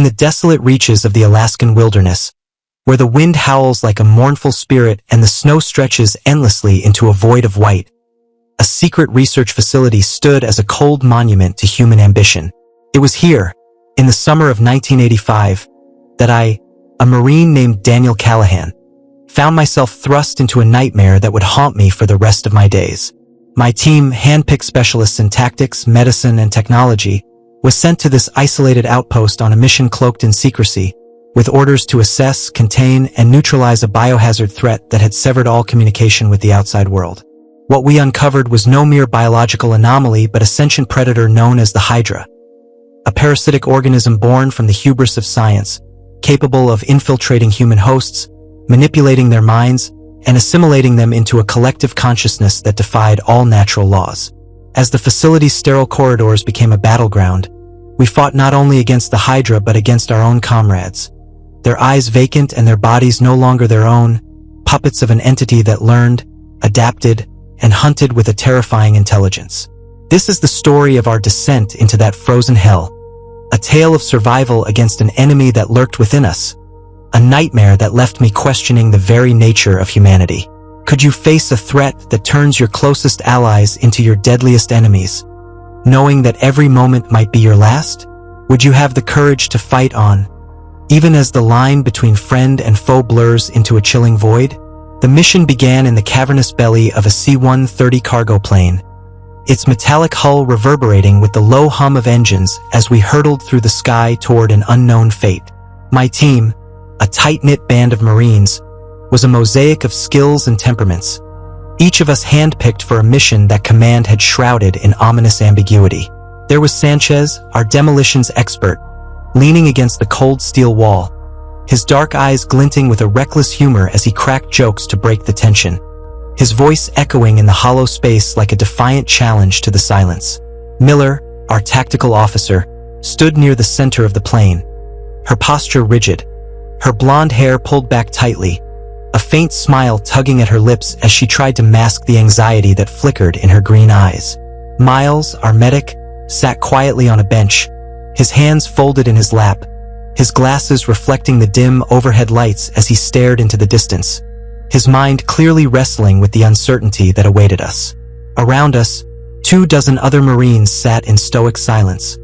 the desolate reaches of the Alaskan wilderness, where the wind howls like a mournful spirit and the snow stretches endlessly into a void of white, a secret research facility stood as a cold monument to human ambition. It was here, in the summer of 1985, that I, a Marine named Daniel Callahan, found myself thrust into a nightmare that would haunt me for the rest of my days. My team, handpicked specialists in tactics, medicine, and technology, was sent to this isolated outpost on a mission cloaked in secrecy, with orders to assess, contain, and neutralize a biohazard threat that had severed all communication with the outside world. What we uncovered was no mere biological anomaly but a sentient predator known as the Hydra, a parasitic organism born from the hubris of science, capable of infiltrating human hosts, manipulating their minds, and assimilating them into a collective consciousness that defied all natural laws. As the facility's sterile corridors became a battleground, we fought not only against the Hydra but against our own comrades, their eyes vacant and their bodies no longer their own, puppets of an entity that learned, adapted, and hunted with a terrifying intelligence. This is the story of our descent into that frozen hell, a tale of survival against an enemy that lurked within us, a nightmare that left me questioning the very nature of humanity. Could you face a threat that turns your closest allies into your deadliest enemies, knowing that every moment might be your last? Would you have the courage to fight on, even as the line between friend and foe blurs into a chilling void? The mission began in the cavernous belly of a C-130 cargo plane, its metallic hull reverberating with the low hum of engines as we hurtled through the sky toward an unknown fate. My team, a tight-knit band of Marines, was a mosaic of skills and temperaments, each of us handpicked for a mission that command had shrouded in ominous ambiguity. There was Sanchez, our demolitions expert, leaning against the cold steel wall, his dark eyes glinting with a reckless humor as he cracked jokes to break the tension, his voice echoing in the hollow space like a defiant challenge to the silence. Miller, our tactical officer, stood near the center of the plane, her posture rigid, her blonde hair pulled back tightly, a faint smile tugging at her lips as she tried to mask the anxiety that flickered in her green eyes. Miles, our medic, sat quietly on a bench, his hands folded in his lap, his glasses reflecting the dim overhead lights as he stared into the distance, his mind clearly wrestling with the uncertainty that awaited us. Around us, 24 other Marines sat in stoic silence,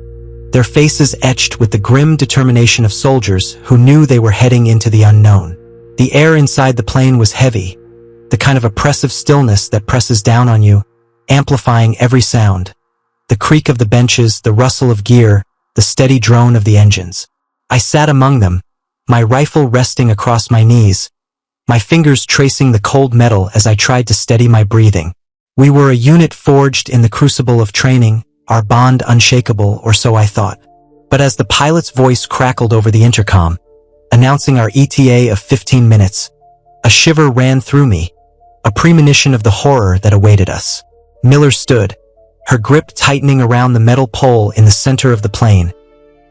their faces etched with the grim determination of soldiers who knew they were heading into the unknown. The air inside the plane was heavy, the kind of oppressive stillness that presses down on you, amplifying every sound. The creak of the benches, the rustle of gear, the steady drone of the engines. I sat among them, my rifle resting across my knees, my fingers tracing the cold metal as I tried to steady my breathing. We were a unit forged in the crucible of training, our bond unshakable, or so I thought. But as the pilot's voice crackled over the intercom, announcing our ETA of 15 minutes, a shiver ran through me, a premonition of the horror that awaited us. Miller stood, her grip tightening around the metal pole in the center of the plane,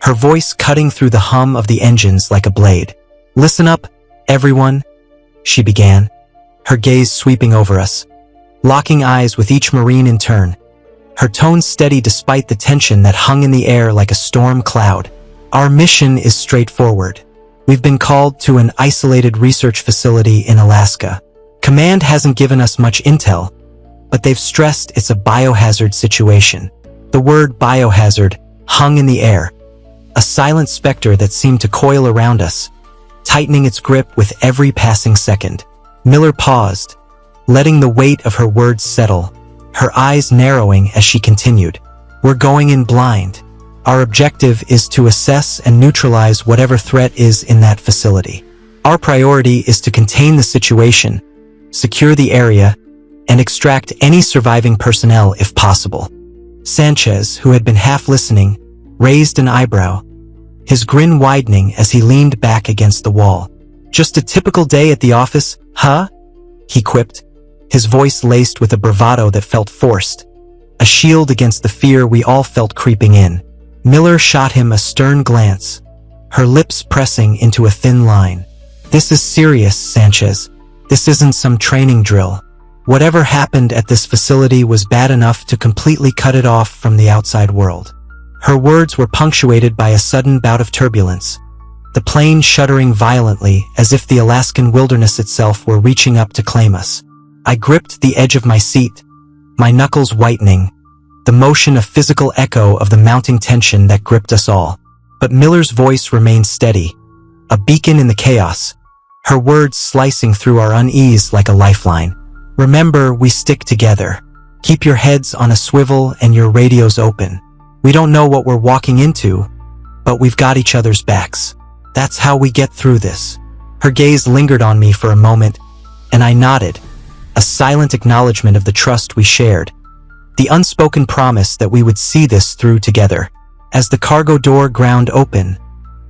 her voice cutting through the hum of the engines like a blade. "Listen up, everyone," she began, her gaze sweeping over us, locking eyes with each Marine in turn, her tone steady despite the tension that hung in the air like a storm cloud. "Our mission is straightforward. We've been called to an isolated research facility in Alaska. Command hasn't given us much intel, but they've stressed it's a biohazard situation." The word biohazard hung in the air, a silent specter that seemed to coil around us, tightening its grip with every passing second. Miller paused, letting the weight of her words settle, her eyes narrowing as she continued. "We're going in blind. Our objective is to assess and neutralize whatever threat is in that facility. Our priority is to contain the situation, secure the area, and extract any surviving personnel if possible." Sanchez, who had been half listening, raised an eyebrow, his grin widening as he leaned back against the wall. "Just a typical day at the office, huh?" he quipped, his voice laced with a bravado that felt forced, a shield against the fear we all felt creeping in. Miller shot him a stern glance, her lips pressing into a thin line. "This is serious, Sanchez. This isn't some training drill. Whatever happened at this facility was bad enough to completely cut it off from the outside world. Her words were punctuated by a sudden bout of turbulence, the plane shuddering violently as if the Alaskan wilderness itself were reaching up to claim us. I gripped the edge of my seat, my knuckles whitening, the motion a physical echo of the mounting tension that gripped us all. But Miller's voice remained steady, a beacon in the chaos, her words slicing through our unease like a lifeline. Remember, we stick together. Keep your heads on a swivel and your radios open. We don't know what we're walking into, but we've got each other's backs. That's how we get through this. Her gaze lingered on me for a moment, and I nodded, a silent acknowledgement of the trust we shared, the unspoken promise that we would see this through together. As the cargo door ground open,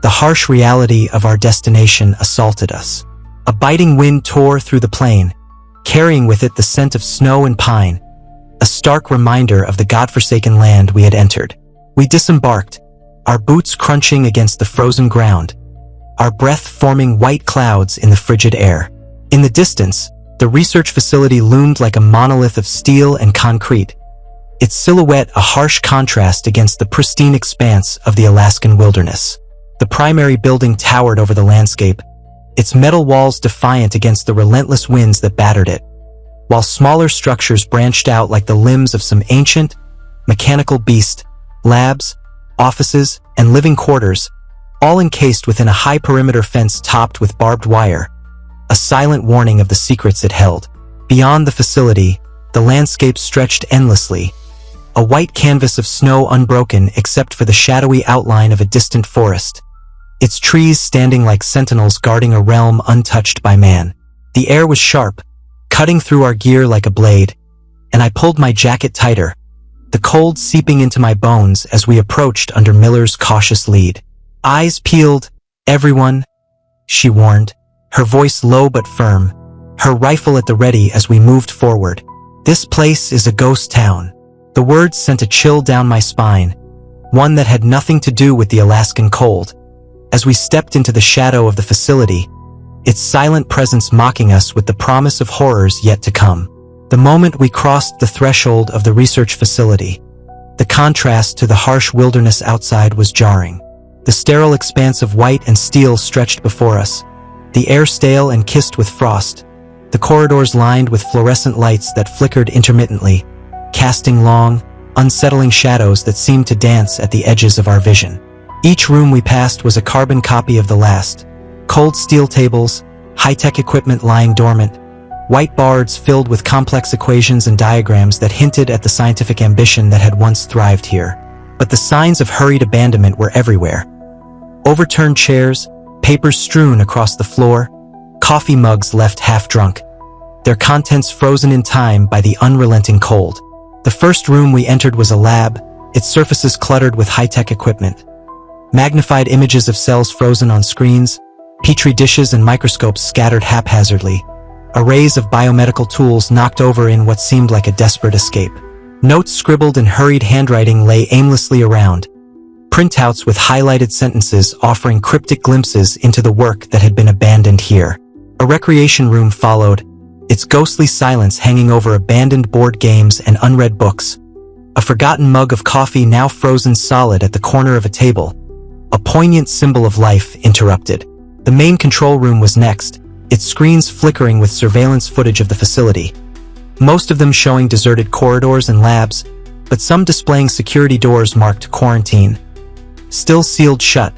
the harsh reality of our destination assaulted us. A biting wind tore through the plane, carrying with it the scent of snow and pine, a stark reminder of the godforsaken land we had entered. We disembarked, our boots crunching against the frozen ground, our breath forming white clouds in the frigid air. In the distance, the research facility loomed like a monolith of steel and concrete, its silhouette a harsh contrast against the pristine expanse of the Alaskan wilderness. The primary building towered over the landscape, its metal walls defiant against the relentless winds that battered it, while smaller structures branched out like the limbs of some ancient, mechanical beast, labs, offices, and living quarters, all encased within a high perimeter fence topped with barbed wire, a silent warning of the secrets it held. Beyond the facility, the landscape stretched endlessly, a white canvas of snow unbroken except for the shadowy outline of a distant forest, its trees standing like sentinels guarding a realm untouched by man. The air was sharp, cutting through our gear like a blade, and I pulled my jacket tighter, the cold seeping into my bones as we approached under Miller's cautious lead. Eyes peeled, everyone, she warned, her voice low but firm, her rifle at the ready as we moved forward. This place is a ghost town. The words sent a chill down my spine, one that had nothing to do with the Alaskan cold. As we stepped into the shadow of the facility, its silent presence mocking us with the promise of horrors yet to come. The moment we crossed the threshold of the research facility, the contrast to the harsh wilderness outside was jarring. The sterile expanse of white and steel stretched before us, the air stale and kissed with frost, the corridors lined with fluorescent lights that flickered intermittently, casting long, unsettling shadows that seemed to dance at the edges of our vision. Each room we passed was a carbon copy of the last. Cold steel tables, high-tech equipment lying dormant, white boards filled with complex equations and diagrams that hinted at the scientific ambition that had once thrived here. But the signs of hurried abandonment were everywhere. Overturned chairs, papers strewn across the floor, coffee mugs left half-drunk, their contents frozen in time by the unrelenting cold. The first room we entered was a lab, its surfaces cluttered with high-tech equipment. Magnified images of cells frozen on screens, petri dishes and microscopes scattered haphazardly, arrays of biomedical tools knocked over in what seemed like a desperate escape. Notes scribbled in hurried handwriting lay aimlessly around, printouts with highlighted sentences offering cryptic glimpses into the work that had been abandoned here. A recreation room followed, its ghostly silence hanging over abandoned board games and unread books. A forgotten mug of coffee now frozen solid at the corner of a table, a poignant symbol of life interrupted. The main control room was next, its screens flickering with surveillance footage of the facility, most of them showing deserted corridors and labs, but some displaying security doors marked quarantine, still sealed shut,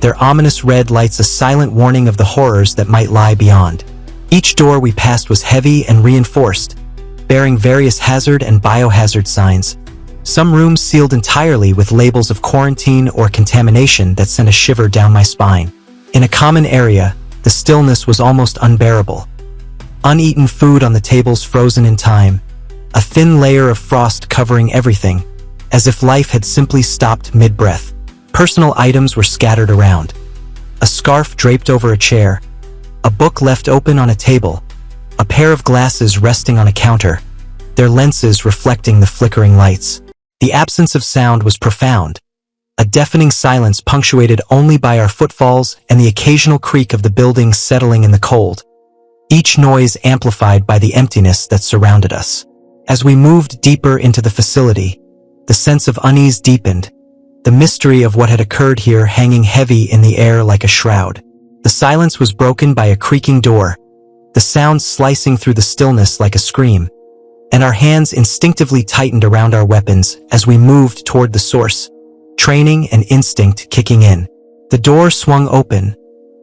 their ominous red lights a silent warning of the horrors that might lie beyond. Each door we passed was heavy and reinforced, bearing various hazard and biohazard signs, some rooms sealed entirely with labels of quarantine or contamination that sent a shiver down my spine. In a common area, the stillness was almost unbearable. Uneaten food on the tables frozen in time, a thin layer of frost covering everything, as if life had simply stopped mid-breath. Personal items were scattered around. A scarf draped over a chair, a book left open on a table, a pair of glasses resting on a counter, their lenses reflecting the flickering lights. The absence of sound was profound, a deafening silence punctuated only by our footfalls and the occasional creak of the building settling in the cold, each noise amplified by the emptiness that surrounded us. As we moved deeper into the facility, the sense of unease deepened, the mystery of what had occurred here hanging heavy in the air like a shroud. The silence was broken by a creaking door, the sound slicing through the stillness like a scream, and our hands instinctively tightened around our weapons as we moved toward the source, training and instinct kicking in. The door swung open,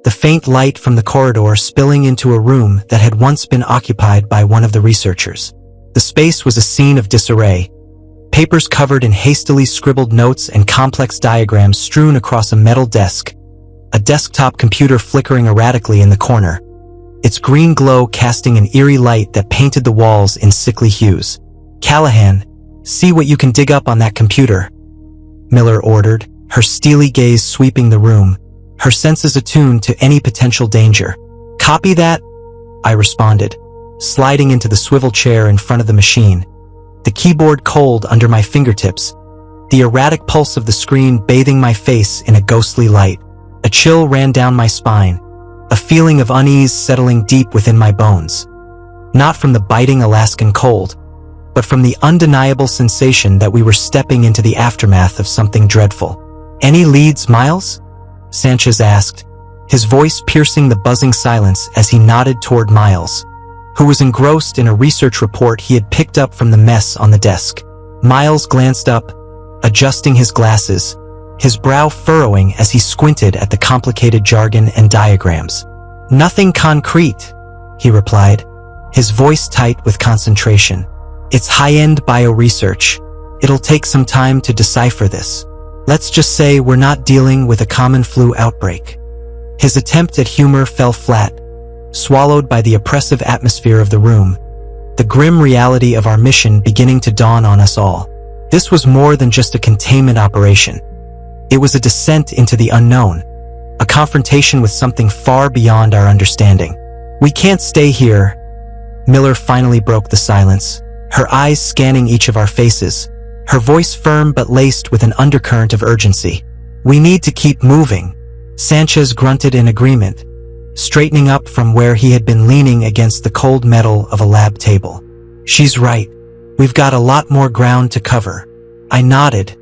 the faint light from the corridor spilling into a room that had once been occupied by one of the researchers. The space was a scene of disarray, papers covered in hastily scribbled notes and complex diagrams strewn across a metal desk, a desktop computer flickering erratically in the corner, its green glow casting an eerie light that painted the walls in sickly hues. "Callahan, see what you can dig up on that computer," Miller ordered, her steely gaze sweeping the room, her senses attuned to any potential danger. "Copy that," I responded, sliding into the swivel chair in front of the machine, the keyboard cold under my fingertips, the erratic pulse of the screen bathing my face in a ghostly light. A chill ran down my spine, a feeling of unease settling deep within my bones. Not from the biting Alaskan cold, but from the undeniable sensation that we were stepping into the aftermath of something dreadful. "Any leads, Miles?" Sanchez asked, his voice piercing the buzzing silence as he nodded toward Miles, who was engrossed in a research report he had picked up from the mess on the desk. Miles glanced up, adjusting his glasses, his brow furrowing as he squinted at the complicated jargon and diagrams. "Nothing concrete," he replied, his voice tight with concentration. "It's high-end bioresearch. It'll take some time to decipher this. Let's just say we're not dealing with a common flu outbreak." His attempt at humor fell flat, swallowed by the oppressive atmosphere of the room, the grim reality of our mission beginning to dawn on us all. This was more than just a containment operation. It was a descent into the unknown, a confrontation with something far beyond our understanding. "We can't stay here," Miller finally broke the silence, her eyes scanning each of our faces, her voice firm but laced with an undercurrent of urgency. "We need to keep moving." Sanchez grunted in agreement, straightening up from where he had been leaning against the cold metal of a lab table. "She's right. We've got a lot more ground to cover." I nodded,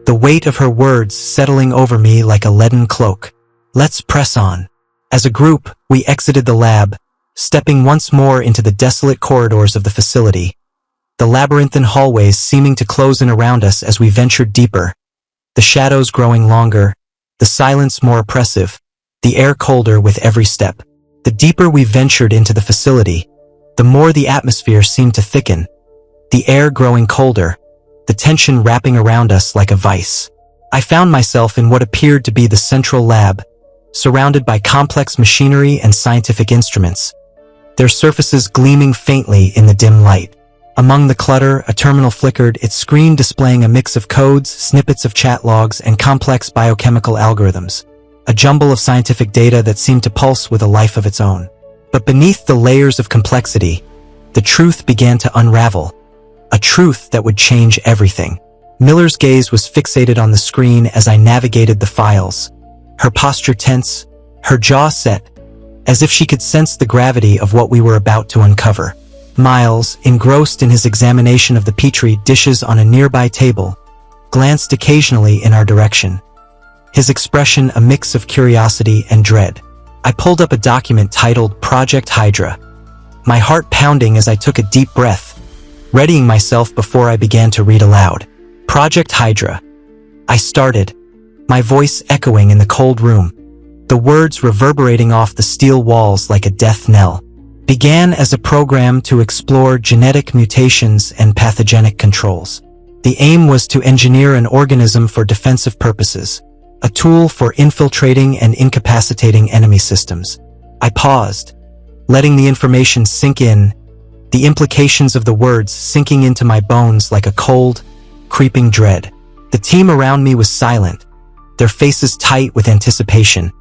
the weight of her words settling over me like a leaden cloak. "Let's press on." As a group, we exited the lab, stepping once more into the desolate corridors of the facility, the labyrinthine hallways seeming to close in around us as we ventured deeper, the shadows growing longer, the silence more oppressive, the air colder with every step. The deeper we ventured into the facility, the more the atmosphere seemed to thicken, the air growing colder, the tension wrapping around us like a vice. I found myself in what appeared to be the central lab, surrounded by complex machinery and scientific instruments, their surfaces gleaming faintly in the dim light. Among the clutter, a terminal flickered, its screen displaying a mix of codes, snippets of chat logs, and complex biochemical algorithms, a jumble of scientific data that seemed to pulse with a life of its own. But beneath the layers of complexity, the truth began to unravel, a truth that would change everything. Miller's gaze was fixated on the screen as I navigated the files, her posture tense, her jaw set, as if she could sense the gravity of what we were about to uncover. Miles, engrossed in his examination of the petri dishes on a nearby table, glanced occasionally in our direction, his expression a mix of curiosity and dread. I pulled up a document titled Project Hydra, my heart pounding as I took a deep breath, readying myself before I began to read aloud. Project Hydra. I started, my voice echoing in the cold room, the words reverberating off the steel walls like a death knell. Began as a program to explore genetic mutations and pathogenic controls. The aim was to engineer an organism for defensive purposes, a tool for infiltrating and incapacitating enemy systems. I paused, letting the information sink in, the implications of the words sinking into my bones like a cold, creeping dread. The team around me was silent, their faces tight with anticipation,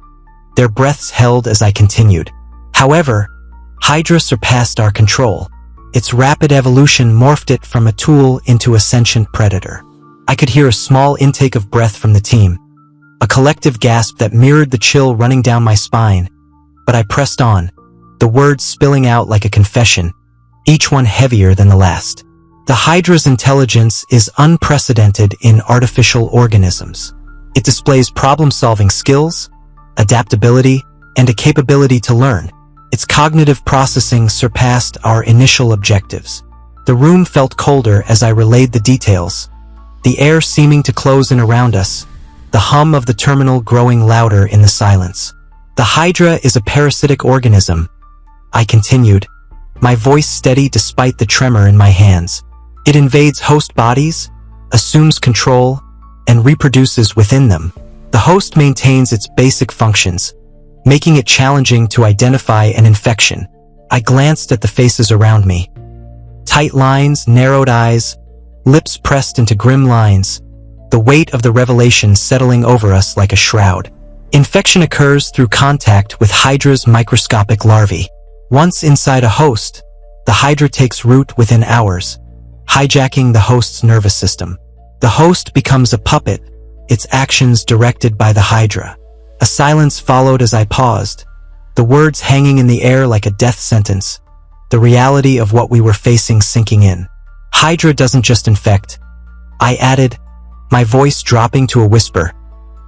their breaths held as I continued. However, Hydra surpassed our control. Its rapid evolution morphed it from a tool into a sentient predator. I could hear a small intake of breath from the team, a collective gasp that mirrored the chill running down my spine, but I pressed on, the words spilling out like a confession, each one heavier than the last. The Hydra's intelligence is unprecedented in artificial organisms. It displays problem-solving skills, adaptability, and a capability to learn. Its cognitive processing surpassed our initial objectives. The room felt colder as I relayed the details, the air seeming to close in around us, the hum of the terminal growing louder in the silence. The Hydra is a parasitic organism, I continued, my voice steady despite the tremor in my hands. It invades host bodies, assumes control, and reproduces within them. The host maintains its basic functions, making it challenging to identify an infection. I glanced at the faces around me. Tight lines, narrowed eyes, lips pressed into grim lines, the weight of the revelation settling over us like a shroud. Infection occurs through contact with Hydra's microscopic larvae. Once inside a host, the Hydra takes root within hours, hijacking the host's nervous system. The host becomes a puppet, its actions directed by the Hydra. A silence followed as I paused, the words hanging in the air like a death sentence, the reality of what we were facing sinking in. Hydra doesn't just infect, I added, my voice dropping to a whisper,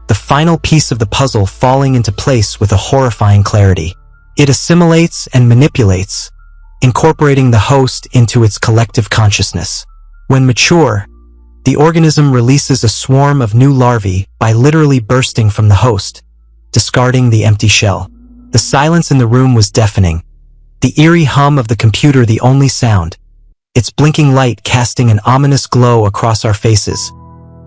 the final piece of the puzzle falling into place with a horrifying clarity. It assimilates and manipulates, incorporating the host into its collective consciousness. When mature, the organism releases a swarm of new larvae by literally bursting from the host, discarding the empty shell. The silence in the room was deafening, the eerie hum of the computer the only sound, its blinking light casting an ominous glow across our faces,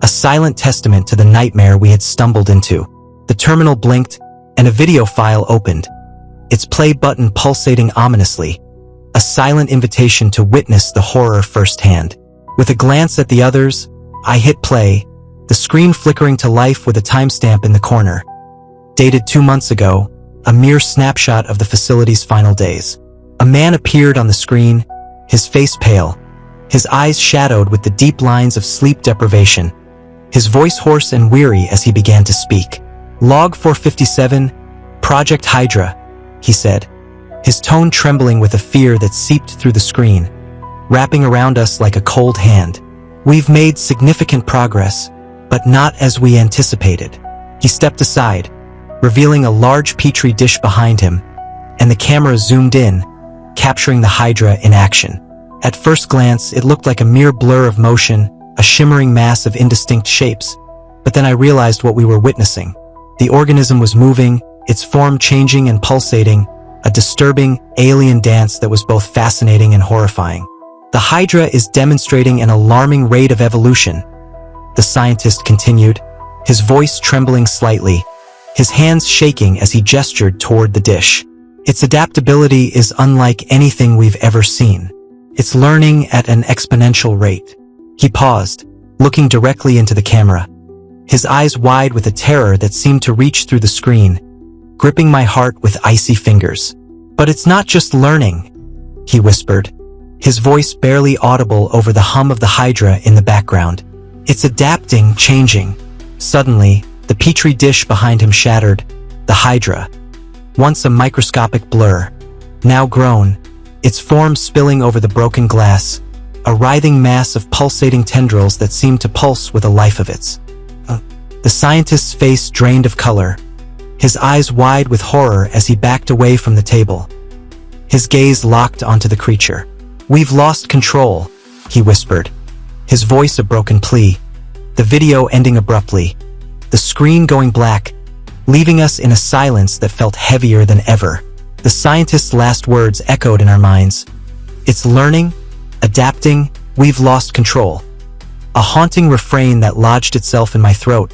a silent testament to the nightmare we had stumbled into. The terminal blinked, and a video file opened, its play button pulsating ominously, a silent invitation to witness the horror firsthand. With a glance at the others, I hit play, the screen flickering to life with a timestamp in the corner. Dated 2 months ago, a mere snapshot of the facility's final days. A man appeared on the screen, his face pale, his eyes shadowed with the deep lines of sleep deprivation, his voice hoarse and weary as he began to speak. Log 457, Project Hydra, he said, his tone trembling with a fear that seeped through the screen, wrapping around us like a cold hand. We've made significant progress, but not as we anticipated. He stepped aside, revealing a large petri dish behind him, and the camera zoomed in, capturing the Hydra in action. At first glance, it looked like a mere blur of motion, a shimmering mass of indistinct shapes, but then I realized what we were witnessing. The organism was moving, its form changing and pulsating, a disturbing, alien dance that was both fascinating and horrifying. The Hydra is demonstrating an alarming rate of evolution, the scientist continued, his voice trembling slightly, his hands shaking as he gestured toward the dish. Its adaptability is unlike anything we've ever seen. It's learning at an exponential rate. He paused, looking directly into the camera, his eyes wide with a terror that seemed to reach through the screen, gripping my heart with icy fingers. But it's not just learning, he whispered, his voice barely audible over the hum of the Hydra in the background. It's adapting, changing. Suddenly, the petri dish behind him shattered, the Hydra, once a microscopic blur, now grown, its form spilling over the broken glass, a writhing mass of pulsating tendrils that seemed to pulse with a life of its. The scientist's face drained of color, his eyes wide with horror as he backed away from the table. His gaze locked onto the creature. We've lost control, he whispered, his voice a broken plea, the video ending abruptly, the screen going black, leaving us in a silence that felt heavier than ever. The scientist's last words echoed in our minds. It's learning, adapting, we've lost control. A haunting refrain that lodged itself in my throat,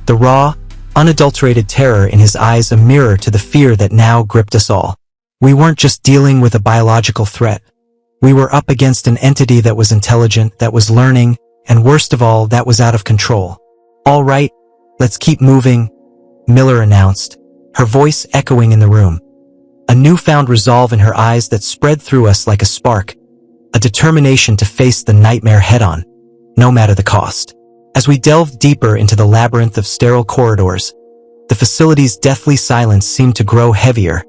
the raw, unadulterated terror in his eyes a mirror to the fear that now gripped us all. We weren't just dealing with a biological threat. We were up against an entity that was intelligent, that was learning, and worst of all, that was out of control. All right, let's keep moving, Miller announced, her voice echoing in the room. A newfound resolve in her eyes that spread through us like a spark, a determination to face the nightmare head-on, no matter the cost. As we delved deeper into the labyrinth of sterile corridors, the facility's deathly silence seemed to grow heavier,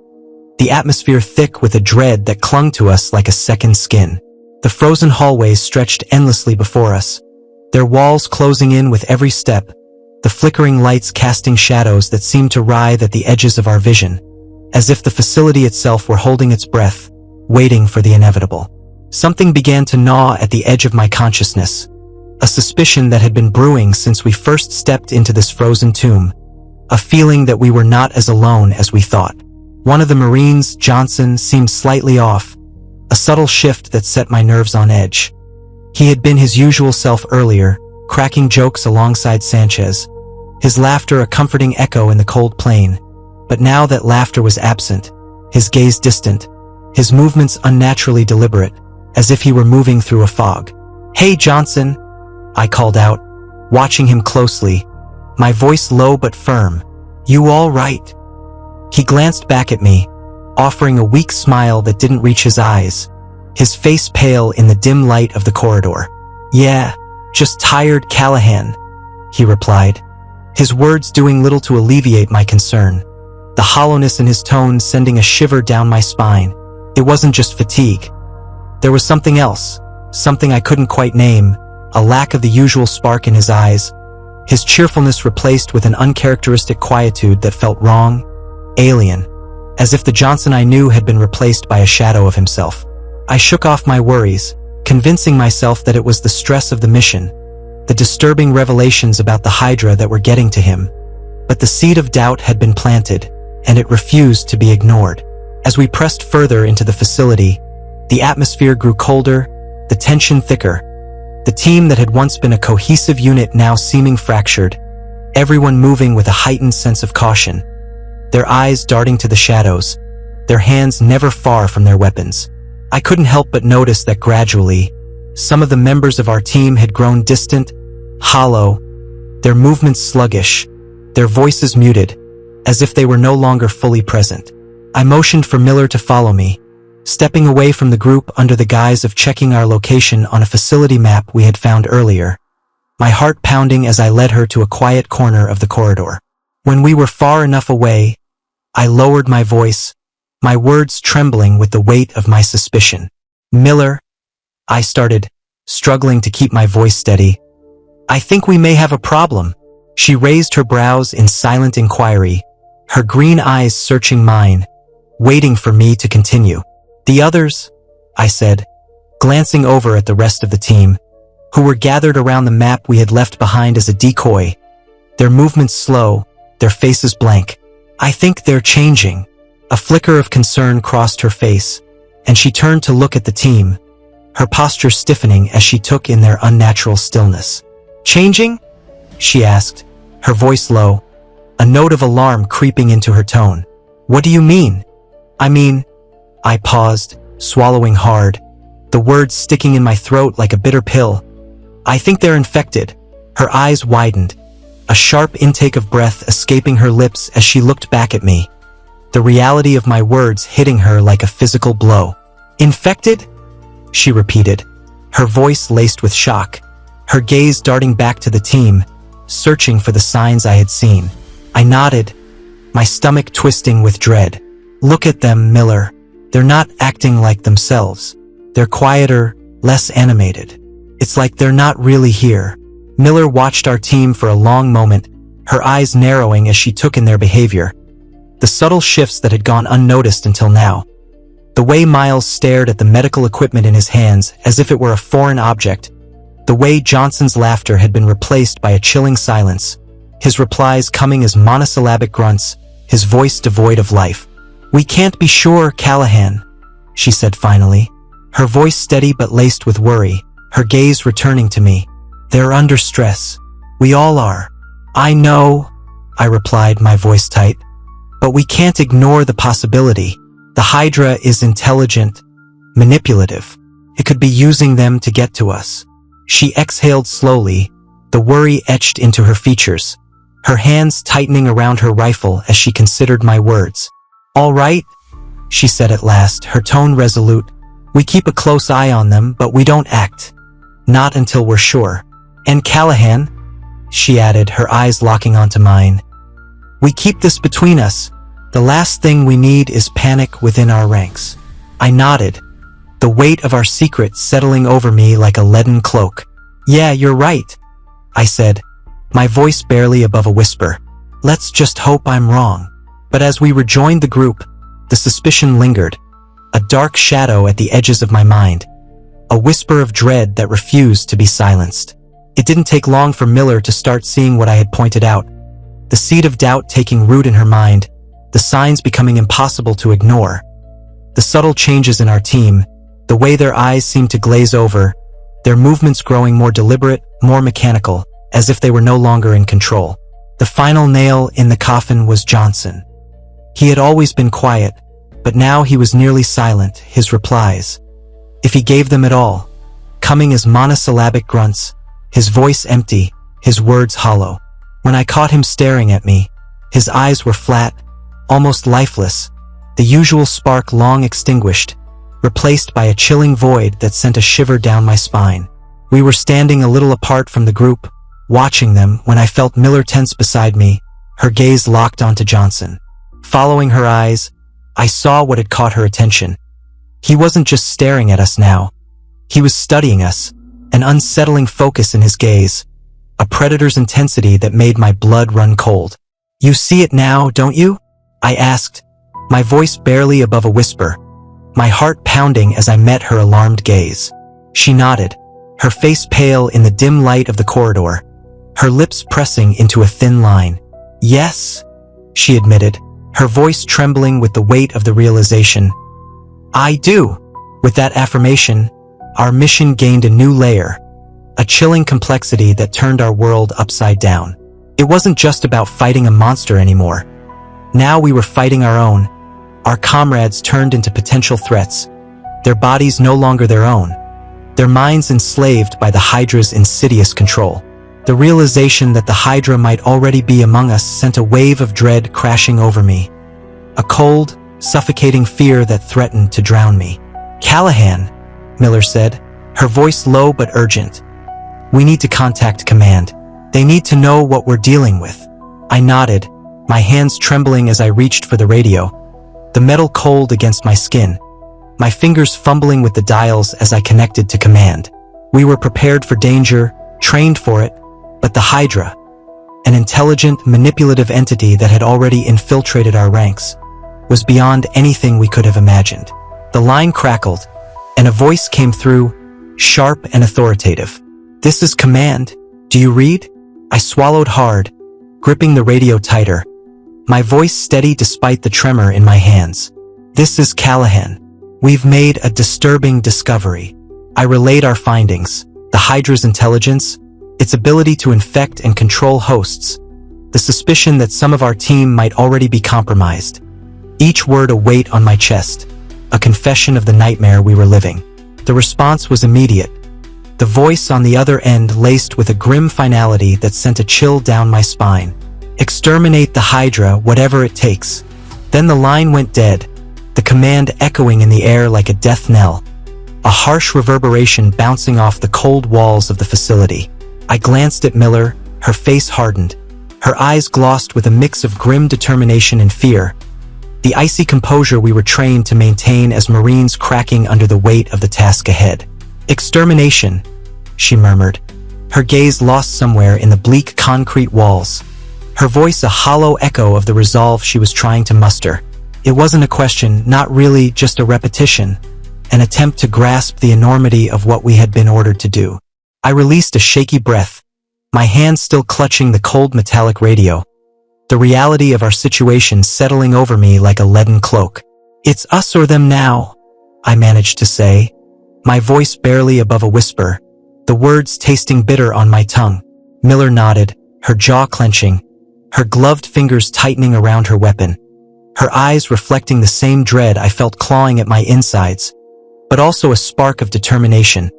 the atmosphere thick with a dread that clung to us like a second skin. The frozen hallways stretched endlessly before us, their walls closing in with every step, the flickering lights casting shadows that seemed to writhe at the edges of our vision, as if the facility itself were holding its breath, waiting for the inevitable. Something began to gnaw at the edge of my consciousness, a suspicion that had been brewing since we first stepped into this frozen tomb, a feeling that we were not as alone as we thought. One of the Marines, Johnson, seemed slightly off, a subtle shift that set my nerves on edge. He had been his usual self earlier, cracking jokes alongside Sanchez, his laughter a comforting echo in the cold plain. But now that laughter was absent, his gaze distant, his movements unnaturally deliberate, as if he were moving through a fog. "Hey, Johnson," I called out, watching him closely, my voice low but firm. "You all right?" He glanced back at me, offering a weak smile that didn't reach his eyes, his face pale in the dim light of the corridor. "Yeah, just tired, Callahan," he replied, his words doing little to alleviate my concern, the hollowness in his tone sending a shiver down my spine. It wasn't just fatigue. There was something else, something I couldn't quite name, a lack of the usual spark in his eyes, his cheerfulness replaced with an uncharacteristic quietude that felt wrong, alien, as if the Johnson I knew had been replaced by a shadow of himself. I shook off my worries, convincing myself that it was the stress of the mission, the disturbing revelations about the Hydra that were getting to him. But the seed of doubt had been planted, and it refused to be ignored. As we pressed further into the facility, the atmosphere grew colder, the tension thicker, the team that had once been a cohesive unit now seeming fractured, everyone moving with a heightened sense of caution, their eyes darting to the shadows, their hands never far from their weapons. I couldn't help but notice that gradually, some of the members of our team had grown distant, hollow, their movements sluggish, their voices muted, as if they were no longer fully present. I motioned for Miller to follow me, stepping away from the group under the guise of checking our location on a facility map we had found earlier, my heart pounding as I led her to a quiet corner of the corridor. When we were far enough away, I lowered my voice, my words trembling with the weight of my suspicion. "Miller," I started, struggling to keep my voice steady. "I think we may have a problem." She raised her brows in silent inquiry, her green eyes searching mine, waiting for me to continue. "The others," I said, glancing over at the rest of the team, who were gathered around the map we had left behind as a decoy, their movements slow, their faces blank. "I think they're changing." A flicker of concern crossed her face, and she turned to look at the team, her posture stiffening as she took in their unnatural stillness. "Changing?" she asked, her voice low, a note of alarm creeping into her tone. "What do you mean?" "I mean," I paused, swallowing hard, the words sticking in my throat like a bitter pill. "I think they're infected." Her eyes widened, a sharp intake of breath escaping her lips as she looked back at me, the reality of my words hitting her like a physical blow. "Infected?" she repeated, her voice laced with shock, her gaze darting back to the team, searching for the signs I had seen. I nodded, my stomach twisting with dread. "Look at them, Miller. They're not acting like themselves. They're quieter, less animated. It's like they're not really here." Miller watched our team for a long moment, her eyes narrowing as she took in their behavior, the subtle shifts that had gone unnoticed until now. The way Miles stared at the medical equipment in his hands as if it were a foreign object, the way Johnson's laughter had been replaced by a chilling silence, his replies coming as monosyllabic grunts, his voice devoid of life. "We can't be sure, Callahan," she said finally, her voice steady but laced with worry, her gaze returning to me. "They're under stress. We all are." "I know," I replied, my voice tight, "but we can't ignore the possibility. The Hydra is intelligent, manipulative. It could be using them to get to us." She exhaled slowly, the worry etched into her features, her hands tightening around her rifle as she considered my words. "All right," she said at last, her tone resolute. "We keep a close eye on them, but we don't act. Not until we're sure. And Callahan," she added, her eyes locking onto mine, "we keep this between us. The last thing we need is panic within our ranks." I nodded, the weight of our secret settling over me like a leaden cloak. "Yeah, you're right," I said, my voice barely above a whisper. Let's just hope I'm wrong. But as we rejoined the group, the suspicion lingered, a dark shadow at the edges of my mind, a whisper of dread that refused to be silenced. It didn't take long for Miller to start seeing what I had pointed out, the seed of doubt taking root in her mind, the signs becoming impossible to ignore. The subtle changes in our team, the way their eyes seemed to glaze over, their movements growing more deliberate, more mechanical, as if they were no longer in control. The final nail in the coffin was Johnson. He had always been quiet, but now he was nearly silent, his replies, if he gave them at all, coming as monosyllabic grunts, his voice empty, his words hollow. When I caught him staring at me, his eyes were flat, almost lifeless, the usual spark long extinguished, replaced by a chilling void that sent a shiver down my spine. We were standing a little apart from the group, watching them, when I felt Miller tense beside me, her gaze locked onto Johnson. Following her eyes, I saw what had caught her attention. He wasn't just staring at us now. He was studying us, an unsettling focus in his gaze, a predator's intensity that made my blood run cold. You see it now, don't you? I asked, my voice barely above a whisper, my heart pounding as I met her alarmed gaze. She nodded, her face pale in the dim light of the corridor, her lips pressing into a thin line. Yes, she admitted, her voice trembling with the weight of the realization. I do. With that affirmation, our mission gained a new layer, a chilling complexity that turned our world upside down. It wasn't just about fighting a monster anymore. Now we were fighting our own. Our comrades turned into potential threats, their bodies no longer their own, their minds enslaved by the Hydra's insidious control. The realization that the Hydra might already be among us sent a wave of dread crashing over me, a cold, suffocating fear that threatened to drown me. Callahan, Miller said, her voice low but urgent. We need to contact command. They need to know what we're dealing with. I nodded, my hands trembling as I reached for the radio, the metal cold against my skin, my fingers fumbling with the dials as I connected to command. We were prepared for danger, trained for it, but the Hydra, an intelligent, manipulative entity that had already infiltrated our ranks, was beyond anything we could have imagined. The line crackled, and a voice came through, sharp and authoritative. This is command. Do you read? I swallowed hard, gripping the radio tighter, my voice steady despite the tremor in my hands. This is Callahan. We've made a disturbing discovery. I relayed our findings, the Hydra's intelligence, its ability to infect and control hosts, the suspicion that some of our team might already be compromised. Each word a weight on my chest, a confession of the nightmare we were living. The response was immediate, the voice on the other end laced with a grim finality that sent a chill down my spine. Exterminate the Hydra, whatever it takes. Then the line went dead, the command echoing in the air like a death knell, a harsh reverberation bouncing off the cold walls of the facility. I glanced at Miller, her face hardened, her eyes glossed with a mix of grim determination and fear, the icy composure we were trained to maintain as Marines cracking under the weight of the task ahead. Extermination, she murmured, her gaze lost somewhere in the bleak concrete walls, her voice a hollow echo of the resolve she was trying to muster. It wasn't a question, not really, just a repetition, an attempt to grasp the enormity of what we had been ordered to do. I released a shaky breath, my hand still clutching the cold metallic radio, the reality of our situation settling over me like a leaden cloak. It's us or them now, I managed to say, my voice barely above a whisper, the words tasting bitter on my tongue. Miller nodded, her jaw clenching, her gloved fingers tightening around her weapon, her eyes reflecting the same dread I felt clawing at my insides, but also a spark of determination,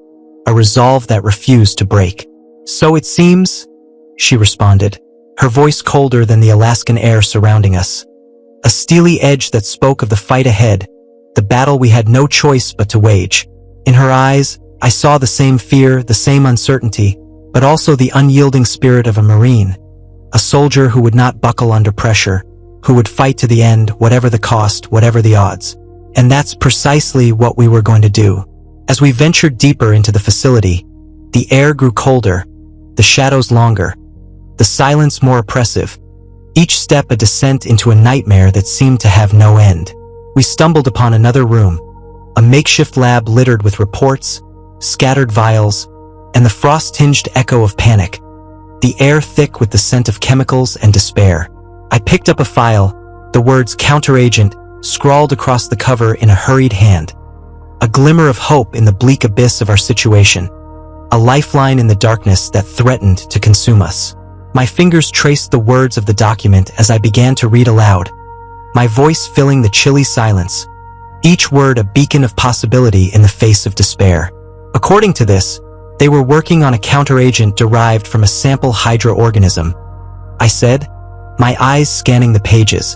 a resolve that refused to break. So it seems, she responded, her voice colder than the Alaskan air surrounding us, a steely edge that spoke of the fight ahead, the battle we had no choice but to wage. In her eyes, I saw the same fear, the same uncertainty, but also the unyielding spirit of a Marine, a soldier who would not buckle under pressure, who would fight to the end, whatever the cost, whatever the odds. And that's precisely what we were going to do. As we ventured deeper into the facility, the air grew colder, the shadows longer, the silence more oppressive, each step a descent into a nightmare that seemed to have no end. We stumbled upon another room, a makeshift lab littered with reports, scattered vials, and the frost-tinged echo of panic, the air thick with the scent of chemicals and despair. I picked up a file, the words counteragent scrawled across the cover in a hurried hand. A glimmer of hope in the bleak abyss of our situation, a lifeline in the darkness that threatened to consume us. My fingers traced the words of the document as I began to read aloud, my voice filling the chilly silence, each word a beacon of possibility in the face of despair. According to this, they were working on a counteragent derived from a sample Hydra organism. I said, my eyes scanning the pages,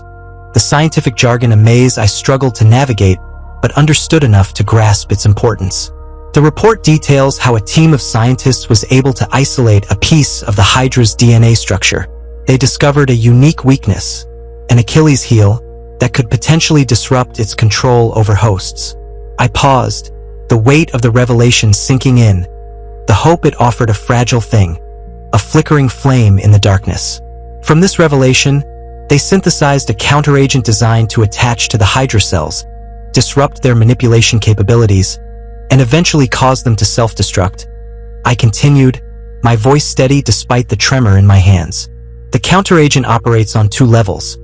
the scientific jargon a maze I struggled to navigate, but understood enough to grasp its importance. The report details how a team of scientists was able to isolate a piece of the Hydra's DNA structure. They discovered a unique weakness, an Achilles heel, that could potentially disrupt its control over hosts. I paused, the weight of the revelation sinking in, the hope it offered a fragile thing, a flickering flame in the darkness. From this revelation, they synthesized a counteragent designed to attach to the Hydra cells, disrupt their manipulation capabilities, and eventually cause them to self-destruct. I continued, my voice steady despite the tremor in my hands. The counteragent operates on two levels.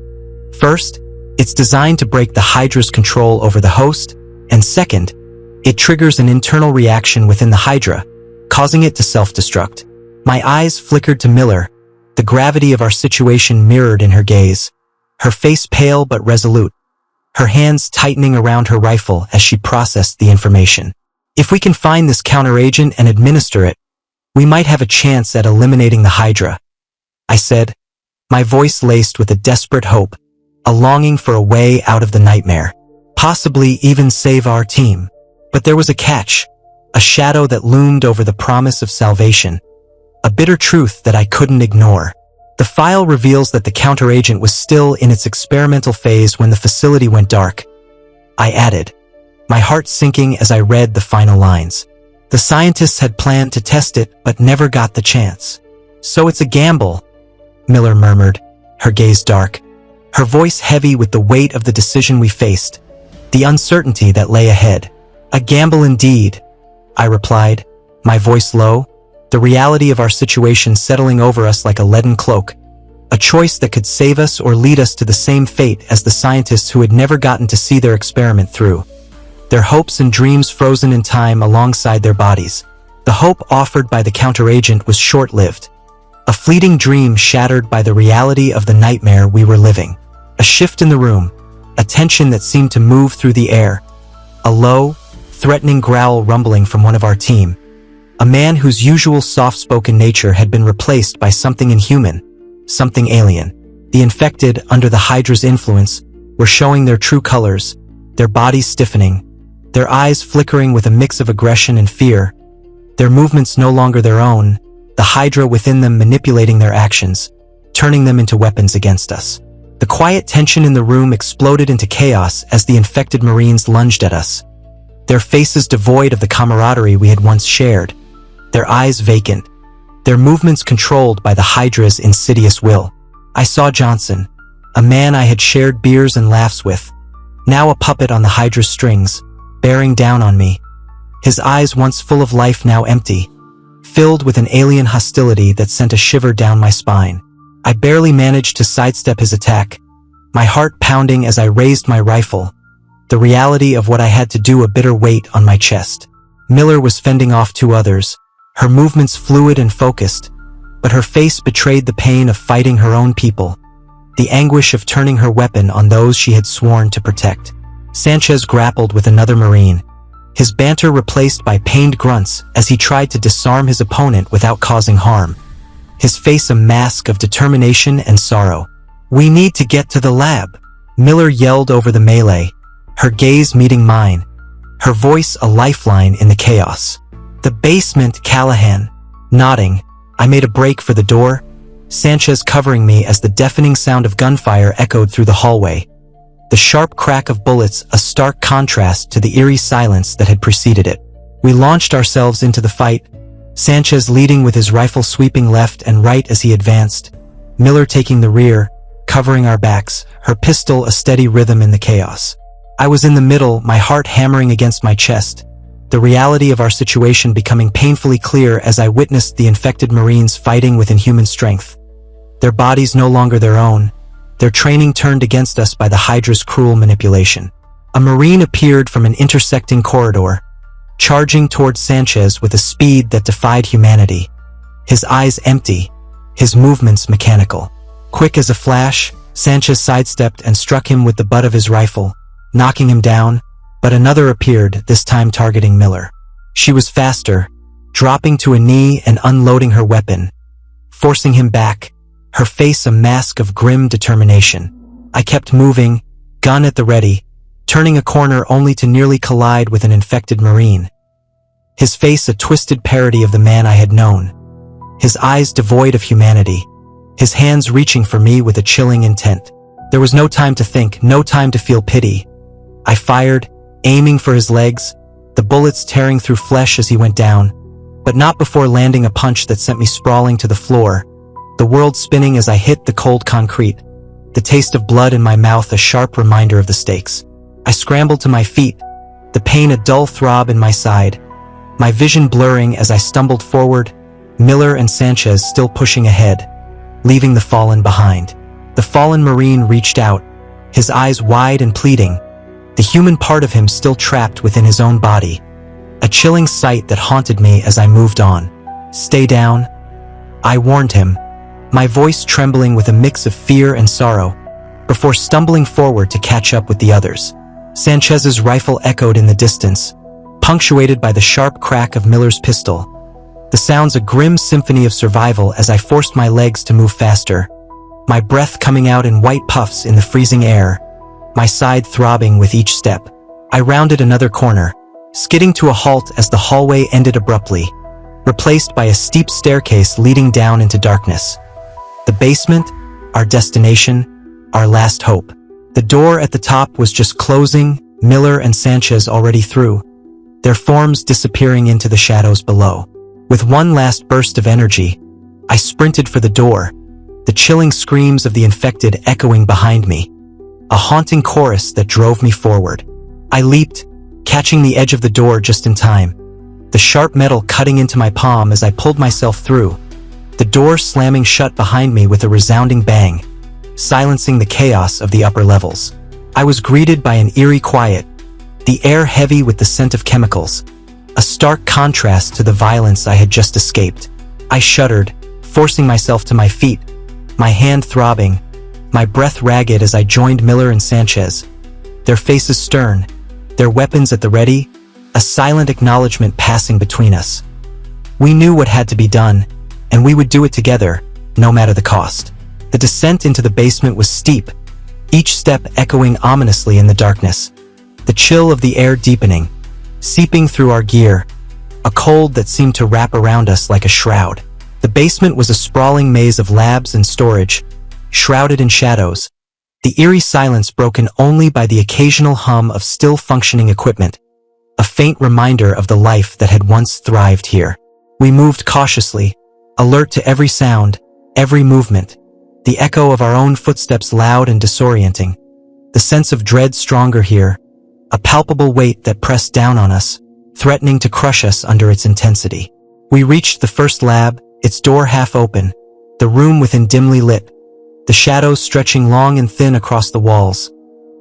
First, it's designed to break the Hydra's control over the host, and second, it triggers an internal reaction within the Hydra, causing it to self-destruct. My eyes flickered to Miller, the gravity of our situation mirrored in her gaze, her face pale but resolute, her hands tightening around her rifle as she processed the information. If we can find this counteragent and administer it, we might have a chance at eliminating the Hydra, I said, my voice laced with a desperate hope, a longing for a way out of the nightmare, possibly even save our team. But there was a catch, a shadow that loomed over the promise of salvation, a bitter truth that I couldn't ignore. The file reveals that the counteragent was still in its experimental phase when the facility went dark. I added, my heart sinking as I read the final lines. The scientists had planned to test it but never got the chance. So it's a gamble, Miller murmured, her gaze dark, her voice heavy with the weight of the decision we faced, the uncertainty that lay ahead. A gamble indeed, I replied, my voice low, the reality of our situation settling over us like a leaden cloak, a choice that could save us or lead us to the same fate as the scientists who had never gotten to see their experiment through. Their hopes and dreams frozen in time alongside their bodies. The hope offered by the counteragent was short-lived, a fleeting dream shattered by the reality of the nightmare we were living. A shift in the room, a tension that seemed to move through the air, a low, threatening growl rumbling from one of our team. A man whose usual soft-spoken nature had been replaced by something inhuman, something alien. The infected, under the Hydra's influence, were showing their true colors, their bodies stiffening, their eyes flickering with a mix of aggression and fear, their movements no longer their own, the Hydra within them manipulating their actions, turning them into weapons against us. The quiet tension in the room exploded into chaos as the infected Marines lunged at us, their faces devoid of the camaraderie we had once shared, their eyes vacant, their movements controlled by the Hydra's insidious will. I saw Johnson, a man I had shared beers and laughs with, now a puppet on the Hydra's strings, bearing down on me, his eyes once full of life now empty, filled with an alien hostility that sent a shiver down my spine. I barely managed to sidestep his attack, my heart pounding as I raised my rifle, the reality of what I had to do a bitter weight on my chest. Miller was fending off two others, her movements fluid and focused, but her face betrayed the pain of fighting her own people, the anguish of turning her weapon on those she had sworn to protect. Sanchez grappled with another Marine, his banter replaced by pained grunts as he tried to disarm his opponent without causing harm, his face a mask of determination and sorrow. "We need to get to the lab," Miller yelled over the melee, her gaze meeting mine, her voice a lifeline in the chaos. "The basement, Callahan." Nodding, I made a break for the door, Sanchez covering me as the deafening sound of gunfire echoed through the hallway, the sharp crack of bullets a stark contrast to the eerie silence that had preceded it. We launched ourselves into the fight, Sanchez leading with his rifle sweeping left and right as he advanced, Miller taking the rear, covering our backs, her pistol a steady rhythm in the chaos. I was in the middle, my heart hammering against my chest, the reality of our situation becoming painfully clear as I witnessed the infected Marines fighting with inhuman strength. Their bodies no longer their own, their training turned against us by the Hydra's cruel manipulation. A Marine appeared from an intersecting corridor, charging towards Sanchez with a speed that defied humanity. His eyes empty, his movements mechanical. Quick as a flash, Sanchez sidestepped and struck him with the butt of his rifle, knocking him down, but another appeared, this time targeting Miller. She was faster, dropping to a knee and unloading her weapon, forcing him back, her face a mask of grim determination. I kept moving, gun at the ready, turning a corner only to nearly collide with an infected Marine. His face a twisted parody of the man I had known, his eyes devoid of humanity, his hands reaching for me with a chilling intent. There was no time to think, no time to feel pity. I fired, aiming for his legs, the bullets tearing through flesh as he went down, but not before landing a punch that sent me sprawling to the floor, the world spinning as I hit the cold concrete, the taste of blood in my mouth a sharp reminder of the stakes. I scrambled to my feet, the pain a dull throb in my side, my vision blurring as I stumbled forward, Miller and Sanchez still pushing ahead, leaving the fallen behind. The fallen Marine reached out, his eyes wide and pleading, the human part of him still trapped within his own body. A chilling sight that haunted me as I moved on. "Stay down," I warned him, my voice trembling with a mix of fear and sorrow, before stumbling forward to catch up with the others. Sanchez's rifle echoed in the distance, punctuated by the sharp crack of Miller's pistol. The sounds a grim symphony of survival as I forced my legs to move faster, my breath coming out in white puffs in the freezing air, my side throbbing with each step. I rounded another corner, skidding to a halt as the hallway ended abruptly, replaced by a steep staircase leading down into darkness. The basement, our destination, our last hope. The door at the top was just closing, Miller and Sanchez already through, their forms disappearing into the shadows below. With one last burst of energy, I sprinted for the door, the chilling screams of the infected echoing behind me, a haunting chorus that drove me forward. I leaped, catching the edge of the door just in time, the sharp metal cutting into my palm as I pulled myself through, the door slamming shut behind me with a resounding bang, silencing the chaos of the upper levels. I was greeted by an eerie quiet, the air heavy with the scent of chemicals, a stark contrast to the violence I had just escaped. I shuddered, forcing myself to my feet, my hand throbbing, my breath ragged as I joined Miller and Sanchez, their faces stern, their weapons at the ready, a silent acknowledgement passing between us. We knew what had to be done, and we would do it together, no matter the cost. The descent into the basement was steep, each step echoing ominously in the darkness, the chill of the air deepening, seeping through our gear, a cold that seemed to wrap around us like a shroud. The basement was a sprawling maze of labs and storage, shrouded in shadows, the eerie silence broken only by the occasional hum of still-functioning equipment, a faint reminder of the life that had once thrived here. We moved cautiously, alert to every sound, every movement, the echo of our own footsteps loud and disorienting, the sense of dread stronger here, a palpable weight that pressed down on us, threatening to crush us under its intensity. We reached the first lab, its door half open, the room within dimly lit, the shadows stretching long and thin across the walls,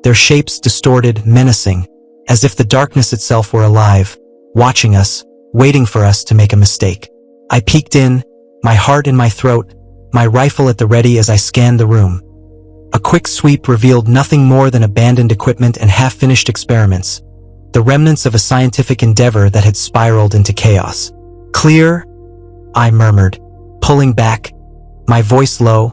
their shapes distorted, menacing, as if the darkness itself were alive, watching us, waiting for us to make a mistake. I peeked in, my heart in my throat, my rifle at the ready as I scanned the room. A quick sweep revealed nothing more than abandoned equipment and half-finished experiments, the remnants of a scientific endeavor that had spiraled into chaos. "Clear?" I murmured, pulling back, my voice low,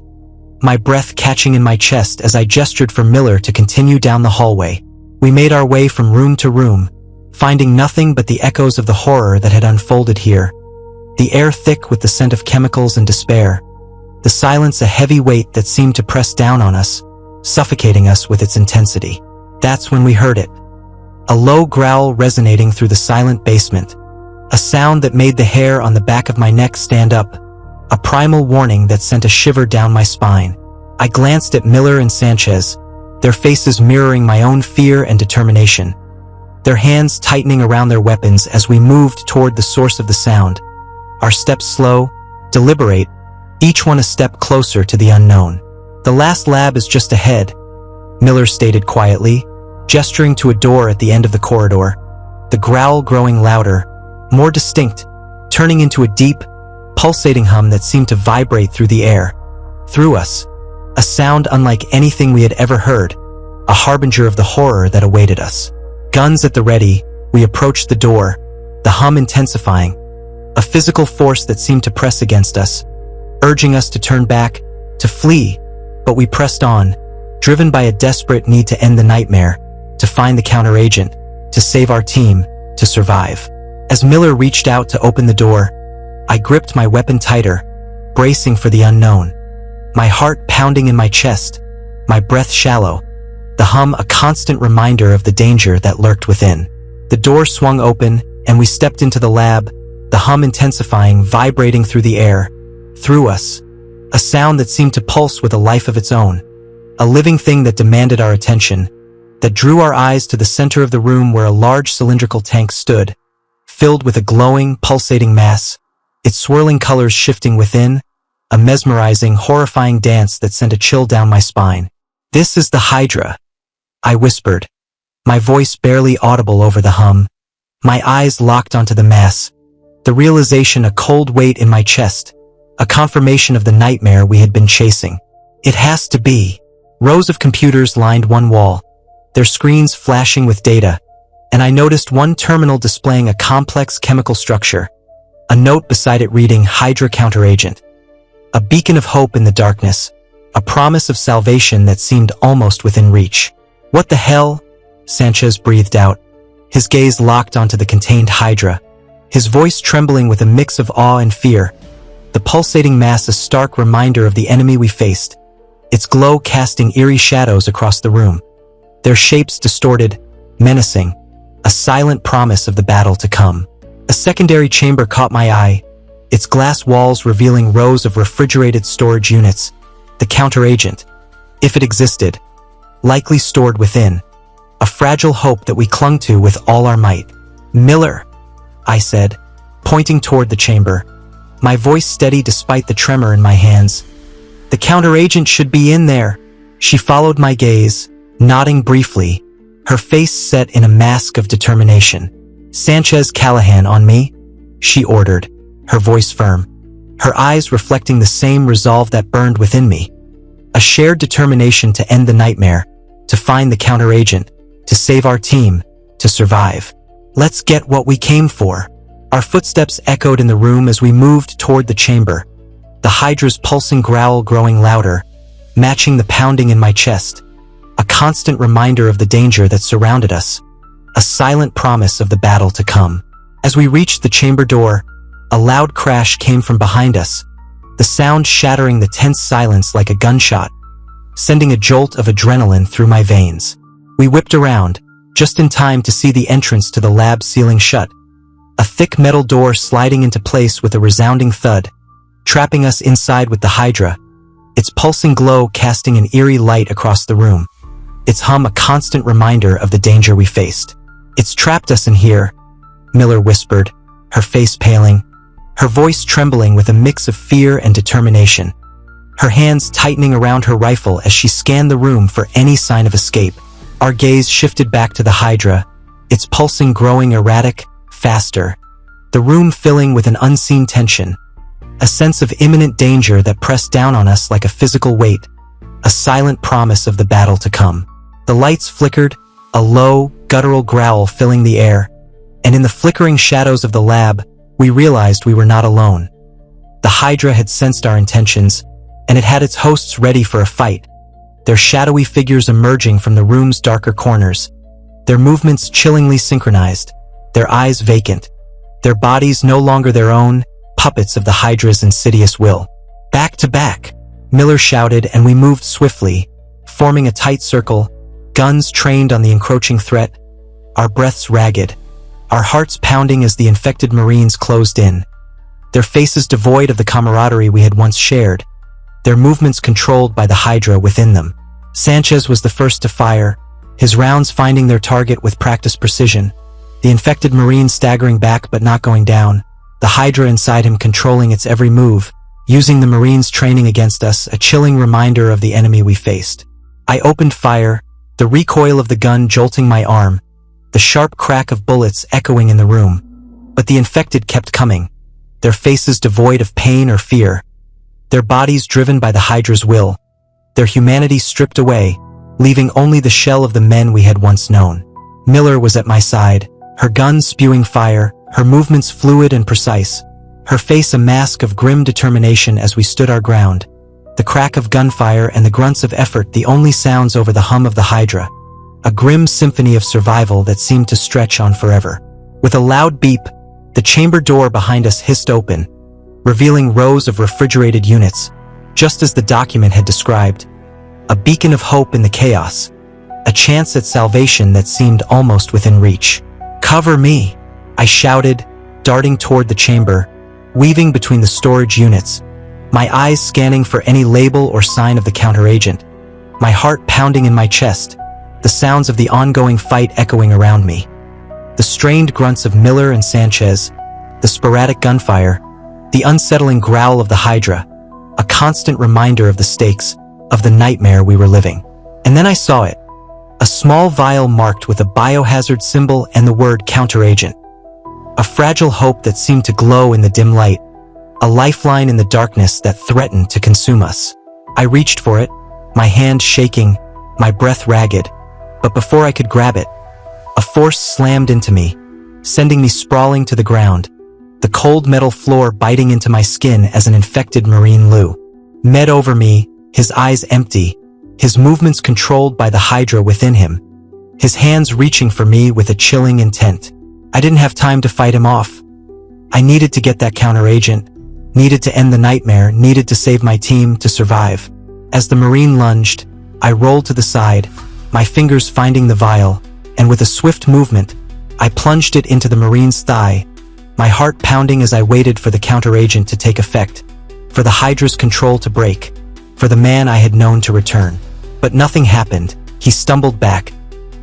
my breath catching in my chest as I gestured for Miller to continue down the hallway. We made our way from room to room, finding nothing but the echoes of the horror that had unfolded here, the air thick with the scent of chemicals and despair, the silence a heavy weight that seemed to press down on us, suffocating us with its intensity. That's when we heard it. A low growl resonating through the silent basement, a sound that made the hair on the back of my neck stand up, a primal warning that sent a shiver down my spine. I glanced at Miller and Sanchez, their faces mirroring my own fear and determination, their hands tightening around their weapons as we moved toward the source of the sound, our steps slow, deliberate, each one a step closer to the unknown. "The last lab is just ahead," Miller stated quietly, gesturing to a door at the end of the corridor, the growl growing louder, more distinct, turning into a deep, pulsating hum that seemed to vibrate through the air. Through us, a sound unlike anything we had ever heard, a harbinger of the horror that awaited us. Guns at the ready, we approached the door, the hum intensifying, a physical force that seemed to press against us, urging us to turn back, to flee, but we pressed on, driven by a desperate need to end the nightmare, to find the counteragent, to save our team, to survive. As Miller reached out to open the door, I gripped my weapon tighter, bracing for the unknown, my heart pounding in my chest, my breath shallow, the hum a constant reminder of the danger that lurked within. The door swung open, and we stepped into the lab, the hum intensifying, vibrating through the air, through us, a sound that seemed to pulse with a life of its own, a living thing that demanded our attention, that drew our eyes to the center of the room where a large cylindrical tank stood, filled with a glowing, pulsating mass, its swirling colors shifting within, a mesmerizing, horrifying dance that sent a chill down my spine. "This is the Hydra," I whispered, my voice barely audible over the hum, my eyes locked onto the mass, the realization a cold weight in my chest, a confirmation of the nightmare we had been chasing. "It has to be." Rows of computers lined one wall, their screens flashing with data, and I noticed one terminal displaying a complex chemical structure, a note beside it reading Hydra counteragent. A beacon of hope in the darkness, a promise of salvation that seemed almost within reach. "What the hell?" Sanchez breathed out, his gaze locked onto the contained Hydra, his voice trembling with a mix of awe and fear, the pulsating mass a stark reminder of the enemy we faced, its glow casting eerie shadows across the room, their shapes distorted, menacing, a silent promise of the battle to come. A secondary chamber caught my eye, its glass walls revealing rows of refrigerated storage units, the counteragent, if it existed, likely stored within, a fragile hope that we clung to with all our might. "Miller," I said, pointing toward the chamber, my voice steady despite the tremor in my hands. "The counteragent should be in there." She followed my gaze, nodding briefly, her face set in a mask of determination. "Sanchez Callahan on me," she ordered, her voice firm, her eyes reflecting the same resolve that burned within me. A shared determination to end the nightmare, to find the counteragent, to save our team, to survive. "Let's get what we came for." Our footsteps echoed in the room as we moved toward the chamber, the Hydra's pulsing growl growing louder, matching the pounding in my chest, a constant reminder of the danger that surrounded us, a silent promise of the battle to come. As we reached the chamber door, a loud crash came from behind us, the sound shattering the tense silence like a gunshot, sending a jolt of adrenaline through my veins. We whipped around, just in time to see the entrance to the lab ceiling shut, a thick metal door sliding into place with a resounding thud, trapping us inside with the Hydra, its pulsing glow casting an eerie light across the room, its hum a constant reminder of the danger we faced. "It's trapped us in here," Miller whispered, her face paling, her voice trembling with a mix of fear and determination, her hands tightening around her rifle as she scanned the room for any sign of escape. Our gaze shifted back to the Hydra, its pulsing growing erratic, faster, the room filling with an unseen tension, a sense of imminent danger that pressed down on us like a physical weight, a silent promise of the battle to come. The lights flickered, a low, guttural growl filling the air, and in the flickering shadows of the lab, we realized we were not alone. The Hydra had sensed our intentions, and it had its hosts ready for a fight, their shadowy figures emerging from the room's darker corners, their movements chillingly synchronized, their eyes vacant, their bodies no longer their own, puppets of the Hydra's insidious will. "Back to back," Miller shouted, and we moved swiftly, forming a tight circle, guns trained on the encroaching threat, our breaths ragged, our hearts pounding as the infected Marines closed in, their faces devoid of the camaraderie we had once shared, their movements controlled by the Hydra within them. Sanchez was the first to fire, his rounds finding their target with practiced precision, the infected Marine staggering back but not going down, the Hydra inside him controlling its every move, using the Marines' training against us, a chilling reminder of the enemy we faced. I opened fire, the recoil of the gun jolting my arm, the sharp crack of bullets echoing in the room. But the infected kept coming, their faces devoid of pain or fear, their bodies driven by the Hydra's will, their humanity stripped away, leaving only the shell of the men we had once known. Miller was at my side, her gun spewing fire, her movements fluid and precise, her face a mask of grim determination as we stood our ground, the crack of gunfire and the grunts of effort the only sounds over the hum of the Hydra, a grim symphony of survival that seemed to stretch on forever. With a loud beep, the chamber door behind us hissed open, revealing rows of refrigerated units, just as the document had described, a beacon of hope in the chaos, a chance at salvation that seemed almost within reach. "Cover me!" I shouted, darting toward the chamber, weaving between the storage units, my eyes scanning for any label or sign of the counteragent, my heart pounding in my chest, the sounds of the ongoing fight echoing around me. The strained grunts of Miller and Sanchez, the sporadic gunfire, the unsettling growl of the Hydra, a constant reminder of the stakes, of the nightmare we were living. And then I saw it, a small vial marked with a biohazard symbol and the word counteragent. A fragile hope that seemed to glow in the dim light, a lifeline in the darkness that threatened to consume us. I reached for it, my hand shaking, my breath ragged, but before I could grab it, a force slammed into me, sending me sprawling to the ground, the cold metal floor biting into my skin as an infected Marine Lou met over me, his eyes empty, his movements controlled by the Hydra within him, his hands reaching for me with a chilling intent. I didn't have time to fight him off. I needed to get that counteragent, needed to end the nightmare, needed to save my team, to survive. As the Marine lunged, I rolled to the side, my fingers finding the vial, and with a swift movement, I plunged it into the Marine's thigh, my heart pounding as I waited for the counteragent to take effect, for the Hydra's control to break, for the man I had known to return. But nothing happened. He stumbled back,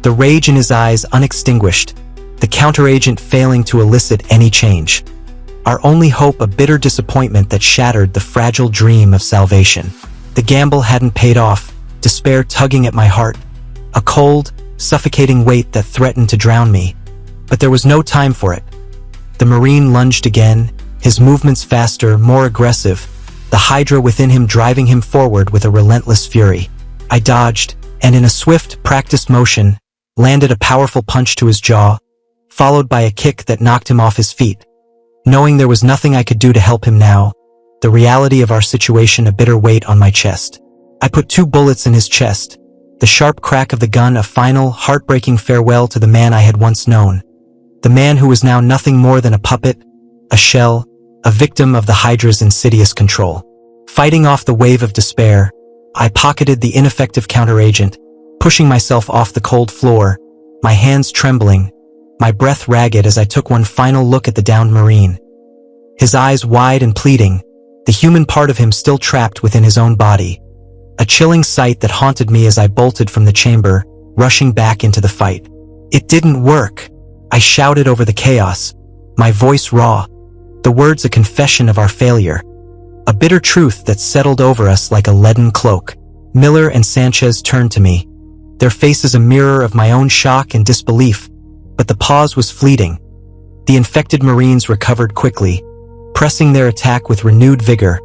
the rage in his eyes unextinguished, the counteragent failing to elicit any change. Our only hope a bitter disappointment that shattered the fragile dream of salvation. The gamble hadn't paid off, despair tugging at my heart, a cold, suffocating weight that threatened to drown me. But there was no time for it. The Marine lunged again, his movements faster, more aggressive, the Hydra within him driving him forward with a relentless fury. I dodged, and in a swift, practiced motion, landed a powerful punch to his jaw, followed by a kick that knocked him off his feet. Knowing there was nothing I could do to help him now, the reality of our situation a bitter weight on my chest. I put 2 bullets in his chest, the sharp crack of the gun a final, heartbreaking farewell to the man I had once known, the man who was now nothing more than a puppet, a shell, a victim of the Hydra's insidious control. Fighting off the wave of despair, I pocketed the ineffective counteragent, pushing myself off the cold floor, my hands trembling, my breath ragged as I took one final look at the downed Marine. His eyes wide and pleading, the human part of him still trapped within his own body. A chilling sight that haunted me as I bolted from the chamber, rushing back into the fight. It didn't work. I shouted over the chaos, my voice raw, the words a confession of our failure, a bitter truth that settled over us like a leaden cloak. Miller and Sanchez turned to me, their faces a mirror of my own shock and disbelief, but the pause was fleeting. The infected Marines recovered quickly, pressing their attack with renewed vigor,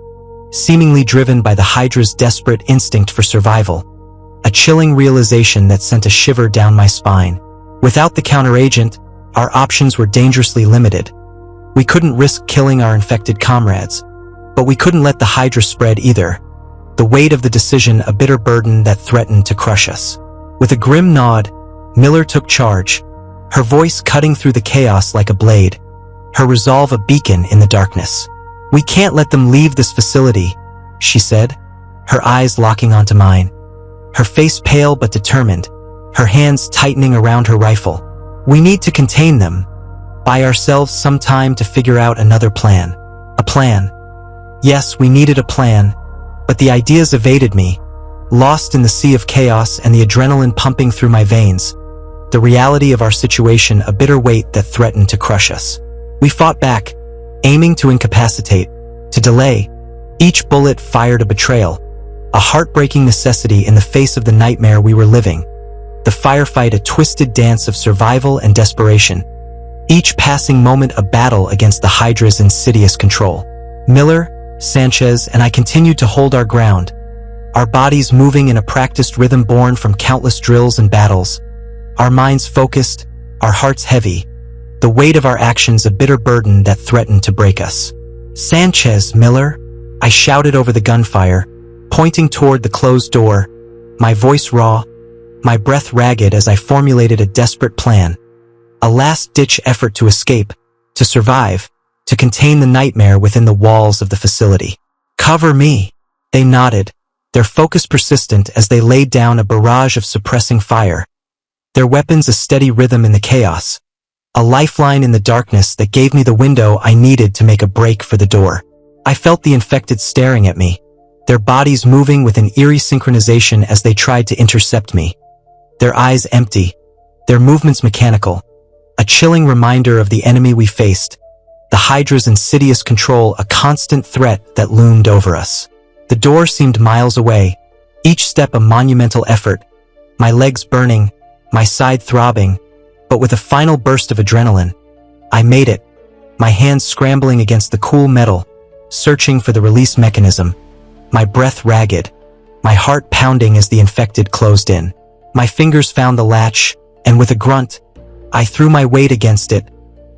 seemingly driven by the Hydra's desperate instinct for survival, a chilling realization that sent a shiver down my spine. Without the counteragent, our options were dangerously limited. We couldn't risk killing our infected comrades, but we couldn't let the Hydra spread either, the weight of the decision a bitter burden that threatened to crush us. With a grim nod, Miller took charge, her voice cutting through the chaos like a blade, her resolve a beacon in the darkness. "We can't let them leave this facility," she said, her eyes locking onto mine, her face pale but determined, her hands tightening around her rifle. "We need to contain them. Buy ourselves some time to figure out another plan. A plan. Yes, we needed a plan, but the ideas evaded me, lost in the sea of chaos and the adrenaline pumping through my veins. The reality of our situation a bitter weight that threatened to crush us. We fought back, aiming to incapacitate, to delay. Each bullet fired a betrayal, a heartbreaking necessity in the face of the nightmare we were living. The firefight a twisted dance of survival and desperation. Each passing moment a battle against the Hydra's insidious control. Miller, Sanchez, and I continued to hold our ground, our bodies moving in a practiced rhythm born from countless drills and battles, our minds focused, our hearts heavy, the weight of our actions a bitter burden that threatened to break us. Sanchez, Miller, I shouted over the gunfire, pointing toward the closed door, my voice raw, my breath ragged as I formulated a desperate plan. A last-ditch effort to escape, to survive, to contain the nightmare within the walls of the facility. Cover me. They nodded, their focus persistent as they laid down a barrage of suppressing fire. Their weapons a steady rhythm in the chaos, a lifeline in the darkness that gave me the window I needed to make a break for the door. I felt the infected staring at me, their bodies moving with an eerie synchronization as they tried to intercept me. Their eyes empty, their movements mechanical, a chilling reminder of the enemy we faced, the Hydra's insidious control a constant threat that loomed over us. The door seemed miles away, each step a monumental effort, my legs burning, my side throbbing, but with a final burst of adrenaline, I made it, my hands scrambling against the cool metal, searching for the release mechanism, my breath ragged, my heart pounding as the infected closed in. My fingers found the latch, and with a grunt, I threw my weight against it,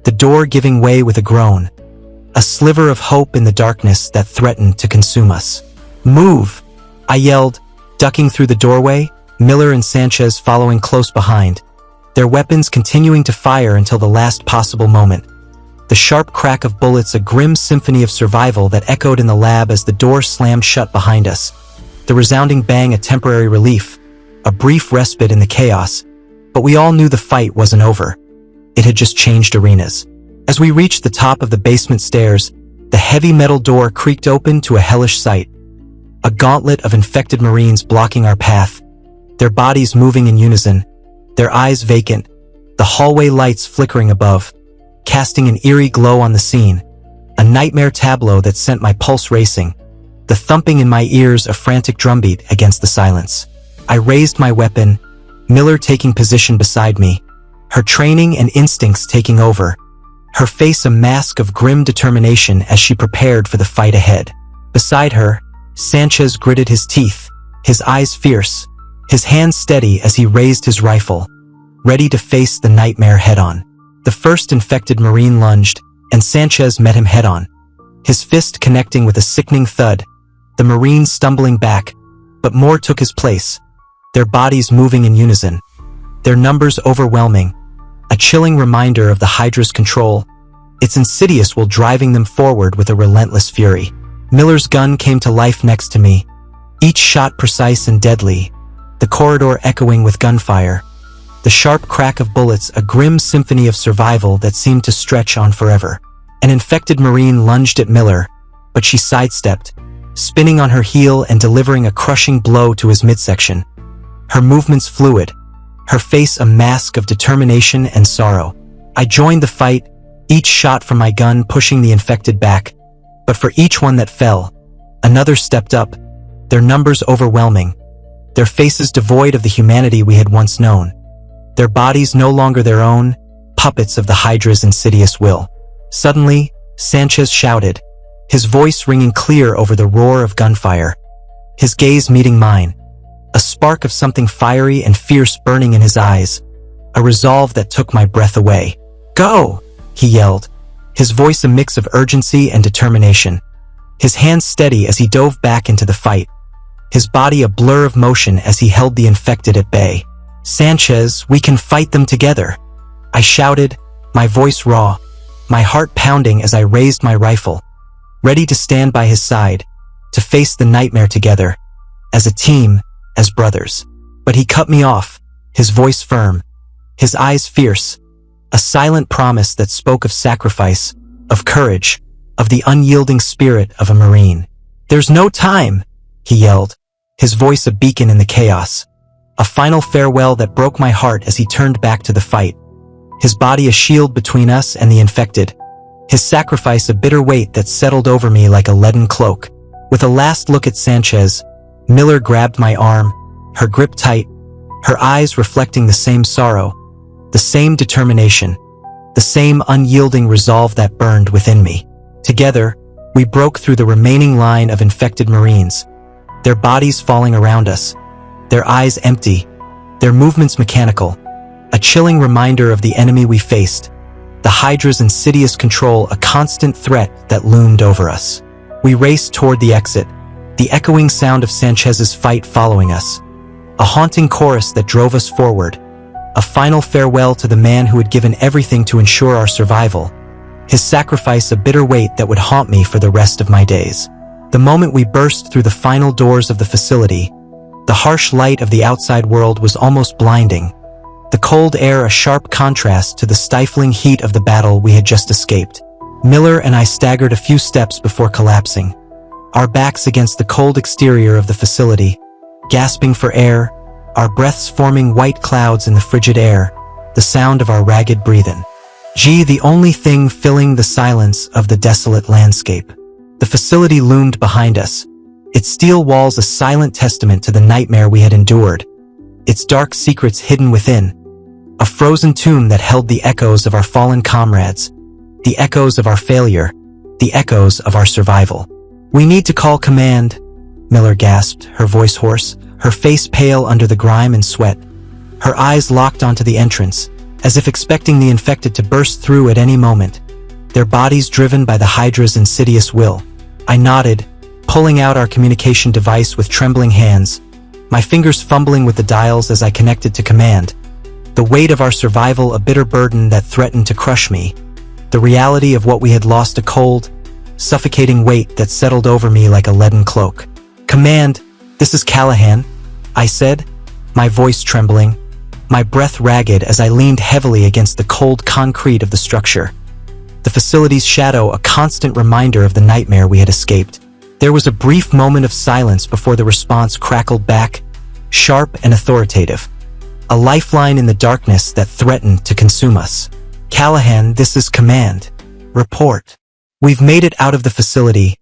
the door giving way with a groan, a sliver of hope in the darkness that threatened to consume us. Move! I yelled, ducking through the doorway, Miller and Sanchez following close behind, their weapons continuing to fire until the last possible moment. The sharp crack of bullets a grim symphony of survival that echoed in the lab as the door slammed shut behind us. The resounding bang a temporary relief, a brief respite in the chaos, but we all knew the fight wasn't over. It had just changed arenas. As we reached the top of the basement stairs, the heavy metal door creaked open to a hellish sight. A gauntlet of infected Marines blocking our path, their bodies moving in unison, their eyes vacant, the hallway lights flickering above, casting an eerie glow on the scene, a nightmare tableau that sent my pulse racing, the thumping in my ears a frantic drumbeat against the silence. I raised my weapon, Miller taking position beside me, her training and instincts taking over, her face a mask of grim determination as she prepared for the fight ahead. Beside her, Sanchez gritted his teeth, his eyes fierce, his hands steady as he raised his rifle, ready to face the nightmare head-on. The first infected Marine lunged, and Sanchez met him head-on, his fist connecting with a sickening thud, the Marine stumbling back, but more took his place, their bodies moving in unison, their numbers overwhelming, a chilling reminder of the Hydra's control, its insidious while driving them forward with a relentless fury. Miller's gun came to life next to me, each shot precise and deadly, the corridor echoing with gunfire, the sharp crack of bullets a grim symphony of survival that seemed to stretch on forever. An infected Marine lunged at Miller, but she sidestepped, spinning on her heel and delivering a crushing blow to his midsection. Her movements fluid, her face a mask of determination and sorrow. I joined the fight, each shot from my gun pushing the infected back, but for each one that fell, another stepped up, their numbers overwhelming, their faces devoid of the humanity we had once known, their bodies no longer their own, puppets of the Hydra's insidious will. Suddenly, Sanchez shouted, his voice ringing clear over the roar of gunfire, his gaze meeting mine, a spark of something fiery and fierce burning in his eyes, a resolve that took my breath away. Go! He yelled, his voice a mix of urgency and determination, his hands steady as he dove back into the fight, his body a blur of motion as he held the infected at bay. Sanchez, we can fight them together, I shouted, my voice raw, my heart pounding as I raised my rifle, ready to stand by his side, to face the nightmare together, as a team, as brothers. But he cut me off, his voice firm, his eyes fierce, a silent promise that spoke of sacrifice, of courage, of the unyielding spirit of a Marine. "There's no time," he yelled, his voice a beacon in the chaos. A final farewell that broke my heart as he turned back to the fight, his body a shield between us and the infected, his sacrifice a bitter weight that settled over me like a leaden cloak. With a last look at Sanchez, Miller grabbed my arm, her grip tight, her eyes reflecting the same sorrow, the same determination, the same unyielding resolve that burned within me. Together, we broke through the remaining line of infected Marines, their bodies falling around us, their eyes empty, their movements mechanical, a chilling reminder of the enemy we faced, the Hydra's insidious control, a constant threat that loomed over us. We raced toward the exit, the echoing sound of Sanchez's fight following us, a haunting chorus that drove us forward, a final farewell to the man who had given everything to ensure our survival, his sacrifice a bitter weight that would haunt me for the rest of my days. The moment we burst through the final doors of the facility, the harsh light of the outside world was almost blinding, the cold air a sharp contrast to the stifling heat of the battle we had just escaped. Miller and I staggered a few steps before collapsing, our backs against the cold exterior of the facility, gasping for air, our breaths forming white clouds in the frigid air, the sound of our ragged breathing. The only thing filling the silence of the desolate landscape. The facility loomed behind us, its steel walls a silent testament to the nightmare we had endured, its dark secrets hidden within, a frozen tomb that held the echoes of our fallen comrades, the echoes of our failure, the echoes of our survival. "We need to call command," Miller gasped, her voice hoarse, her face pale under the grime and sweat, her eyes locked onto the entrance, as if expecting the infected to burst through at any moment, their bodies driven by the Hydra's insidious will. I nodded, pulling out our communication device with trembling hands, my fingers fumbling with the dials as I connected to command, the weight of our survival a bitter burden that threatened to crush me, the reality of what we had lost a cold, suffocating weight that settled over me like a leaden cloak. "Command, this is Callahan," I said, my voice trembling, my breath ragged as I leaned heavily against the cold concrete of the structure. The facility's shadow a constant reminder of the nightmare we had escaped. There was a brief moment of silence before the response crackled back, sharp and authoritative. A lifeline in the darkness that threatened to consume us. "Callahan, this is command. Report. We've made it out of the facility,"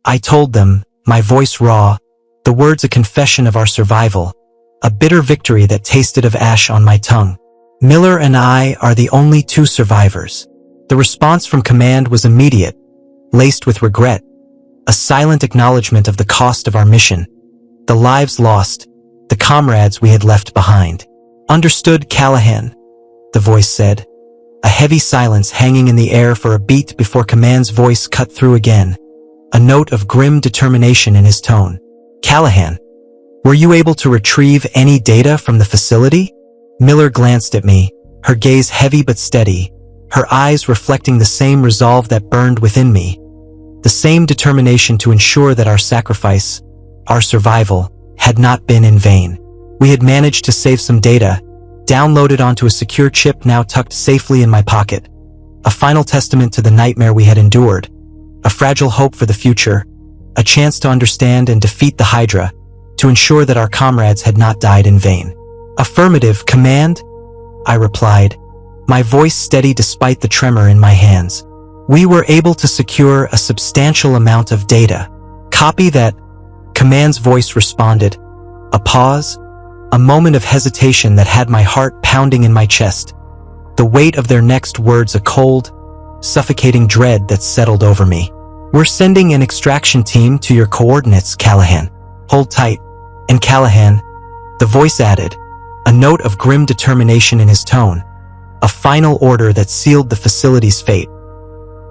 I told them, my voice raw, the words a confession of our survival, a bitter victory that tasted of ash on my tongue. "Miller and I are the only two survivors." The response from command was immediate, laced with regret, a silent acknowledgement of the cost of our mission, the lives lost, the comrades we had left behind. "Understood, Callahan," the voice said, a heavy silence hanging in the air for a beat before command's voice cut through again, a note of grim determination in his tone. "Callahan, were you able to retrieve any data from the facility?" Miller glanced at me, her gaze heavy but steady, her eyes reflecting the same resolve that burned within me, the same determination to ensure that our sacrifice, our survival, had not been in vain. We had managed to save some data, downloaded onto a secure chip now tucked safely in my pocket, a final testament to the nightmare we had endured, a fragile hope for the future, a chance to understand and defeat the Hydra, to ensure that our comrades had not died in vain. "Affirmative, command," I replied, my voice steady despite the tremor in my hands. "We were able to secure a substantial amount of data." "Copy that," command's voice responded. A pause, a moment of hesitation that had my heart pounding in my chest, the weight of their next words a cold, suffocating dread that settled over me. "We're sending an extraction team to your coordinates, Callahan. Hold tight." And Callahan, the voice added, a note of grim determination in his tone, a final order that sealed the facility's fate.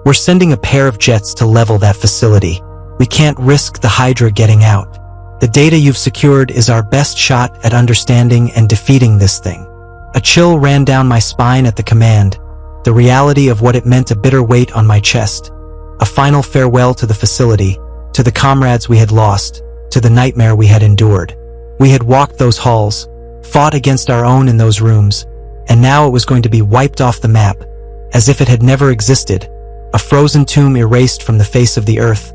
"We're sending a pair of jets to level that facility. We can't risk the Hydra getting out. The data you've secured is our best shot at understanding and defeating this thing." A chill ran down my spine at the command, the reality of what it meant a bitter weight on my chest, a final farewell to the facility, to the comrades we had lost, to the nightmare we had endured. We had walked those halls, fought against our own in those rooms, and now it was going to be wiped off the map, as if it had never existed, a frozen tomb erased from the face of the earth,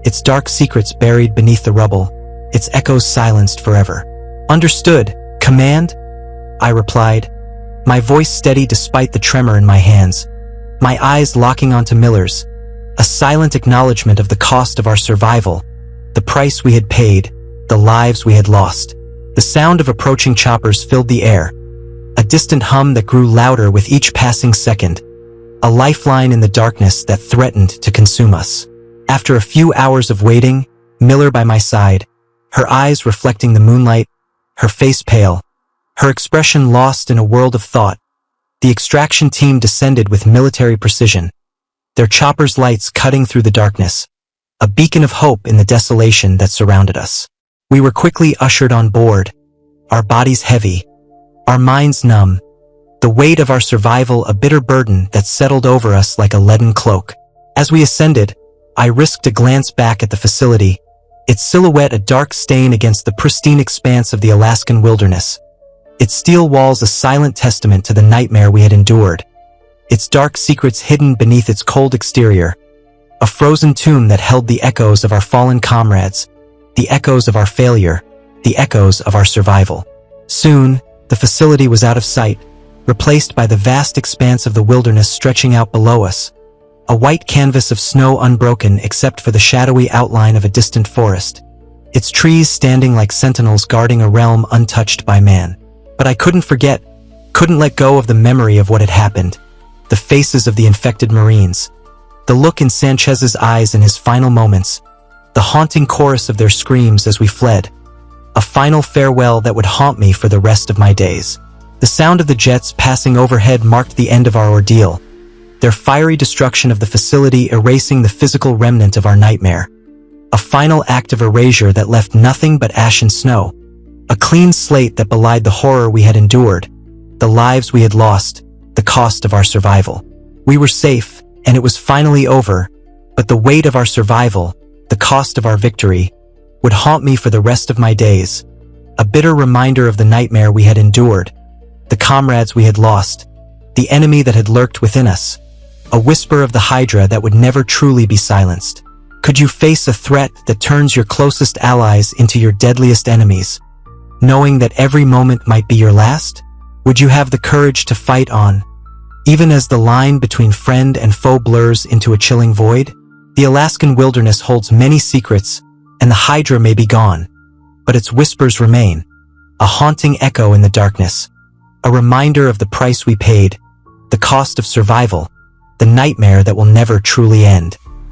its dark secrets buried beneath the rubble, its echoes silenced forever. "Understood. Command?" I replied, my voice steady despite the tremor in my hands, my eyes locking onto Miller's, a silent acknowledgement of the cost of our survival, the price we had paid, the lives we had lost. The sound of approaching choppers filled the air, a distant hum that grew louder with each passing second, a lifeline in the darkness that threatened to consume us. After a few hours of waiting, Miller by my side, her eyes reflecting the moonlight, her face pale, her expression lost in a world of thought, the extraction team descended with military precision, their choppers' lights cutting through the darkness, a beacon of hope in the desolation that surrounded us. We were quickly ushered on board, our bodies heavy, our minds numb, the weight of our survival a bitter burden that settled over us like a leaden cloak. As we ascended, I risked a glance back at the facility, its silhouette a dark stain against the pristine expanse of the Alaskan wilderness, its steel walls a silent testament to the nightmare we had endured, its dark secrets hidden beneath its cold exterior, a frozen tomb that held the echoes of our fallen comrades, the echoes of our failure, the echoes of our survival. Soon, the facility was out of sight, replaced by the vast expanse of the wilderness stretching out below us, a white canvas of snow unbroken except for the shadowy outline of a distant forest, its trees standing like sentinels guarding a realm untouched by man. But I couldn't let go of the memory of what had happened, the faces of the infected Marines, the look in Sanchez's eyes in his final moments, the haunting chorus of their screams as we fled, a final farewell that would haunt me for the rest of my days. The sound of the jets passing overhead marked the end of our ordeal, their fiery destruction of the facility erasing the physical remnant of our nightmare, a final act of erasure that left nothing but ash and snow, a clean slate that belied the horror we had endured, the lives we had lost, the cost of our survival. We were safe, and it was finally over, but the weight of our survival, the cost of our victory, would haunt me for the rest of my days, a bitter reminder of the nightmare we had endured, the comrades we had lost, the enemy that had lurked within us, a whisper of the Hydra that would never truly be silenced. Could you face a threat that turns your closest allies into your deadliest enemies, knowing that every moment might be your last? Would you have the courage to fight on, even as the line between friend and foe blurs into a chilling void? The Alaskan wilderness holds many secrets, and the Hydra may be gone, but its whispers remain, a haunting echo in the darkness, a reminder of the price we paid, the cost of survival, the nightmare that will never truly end.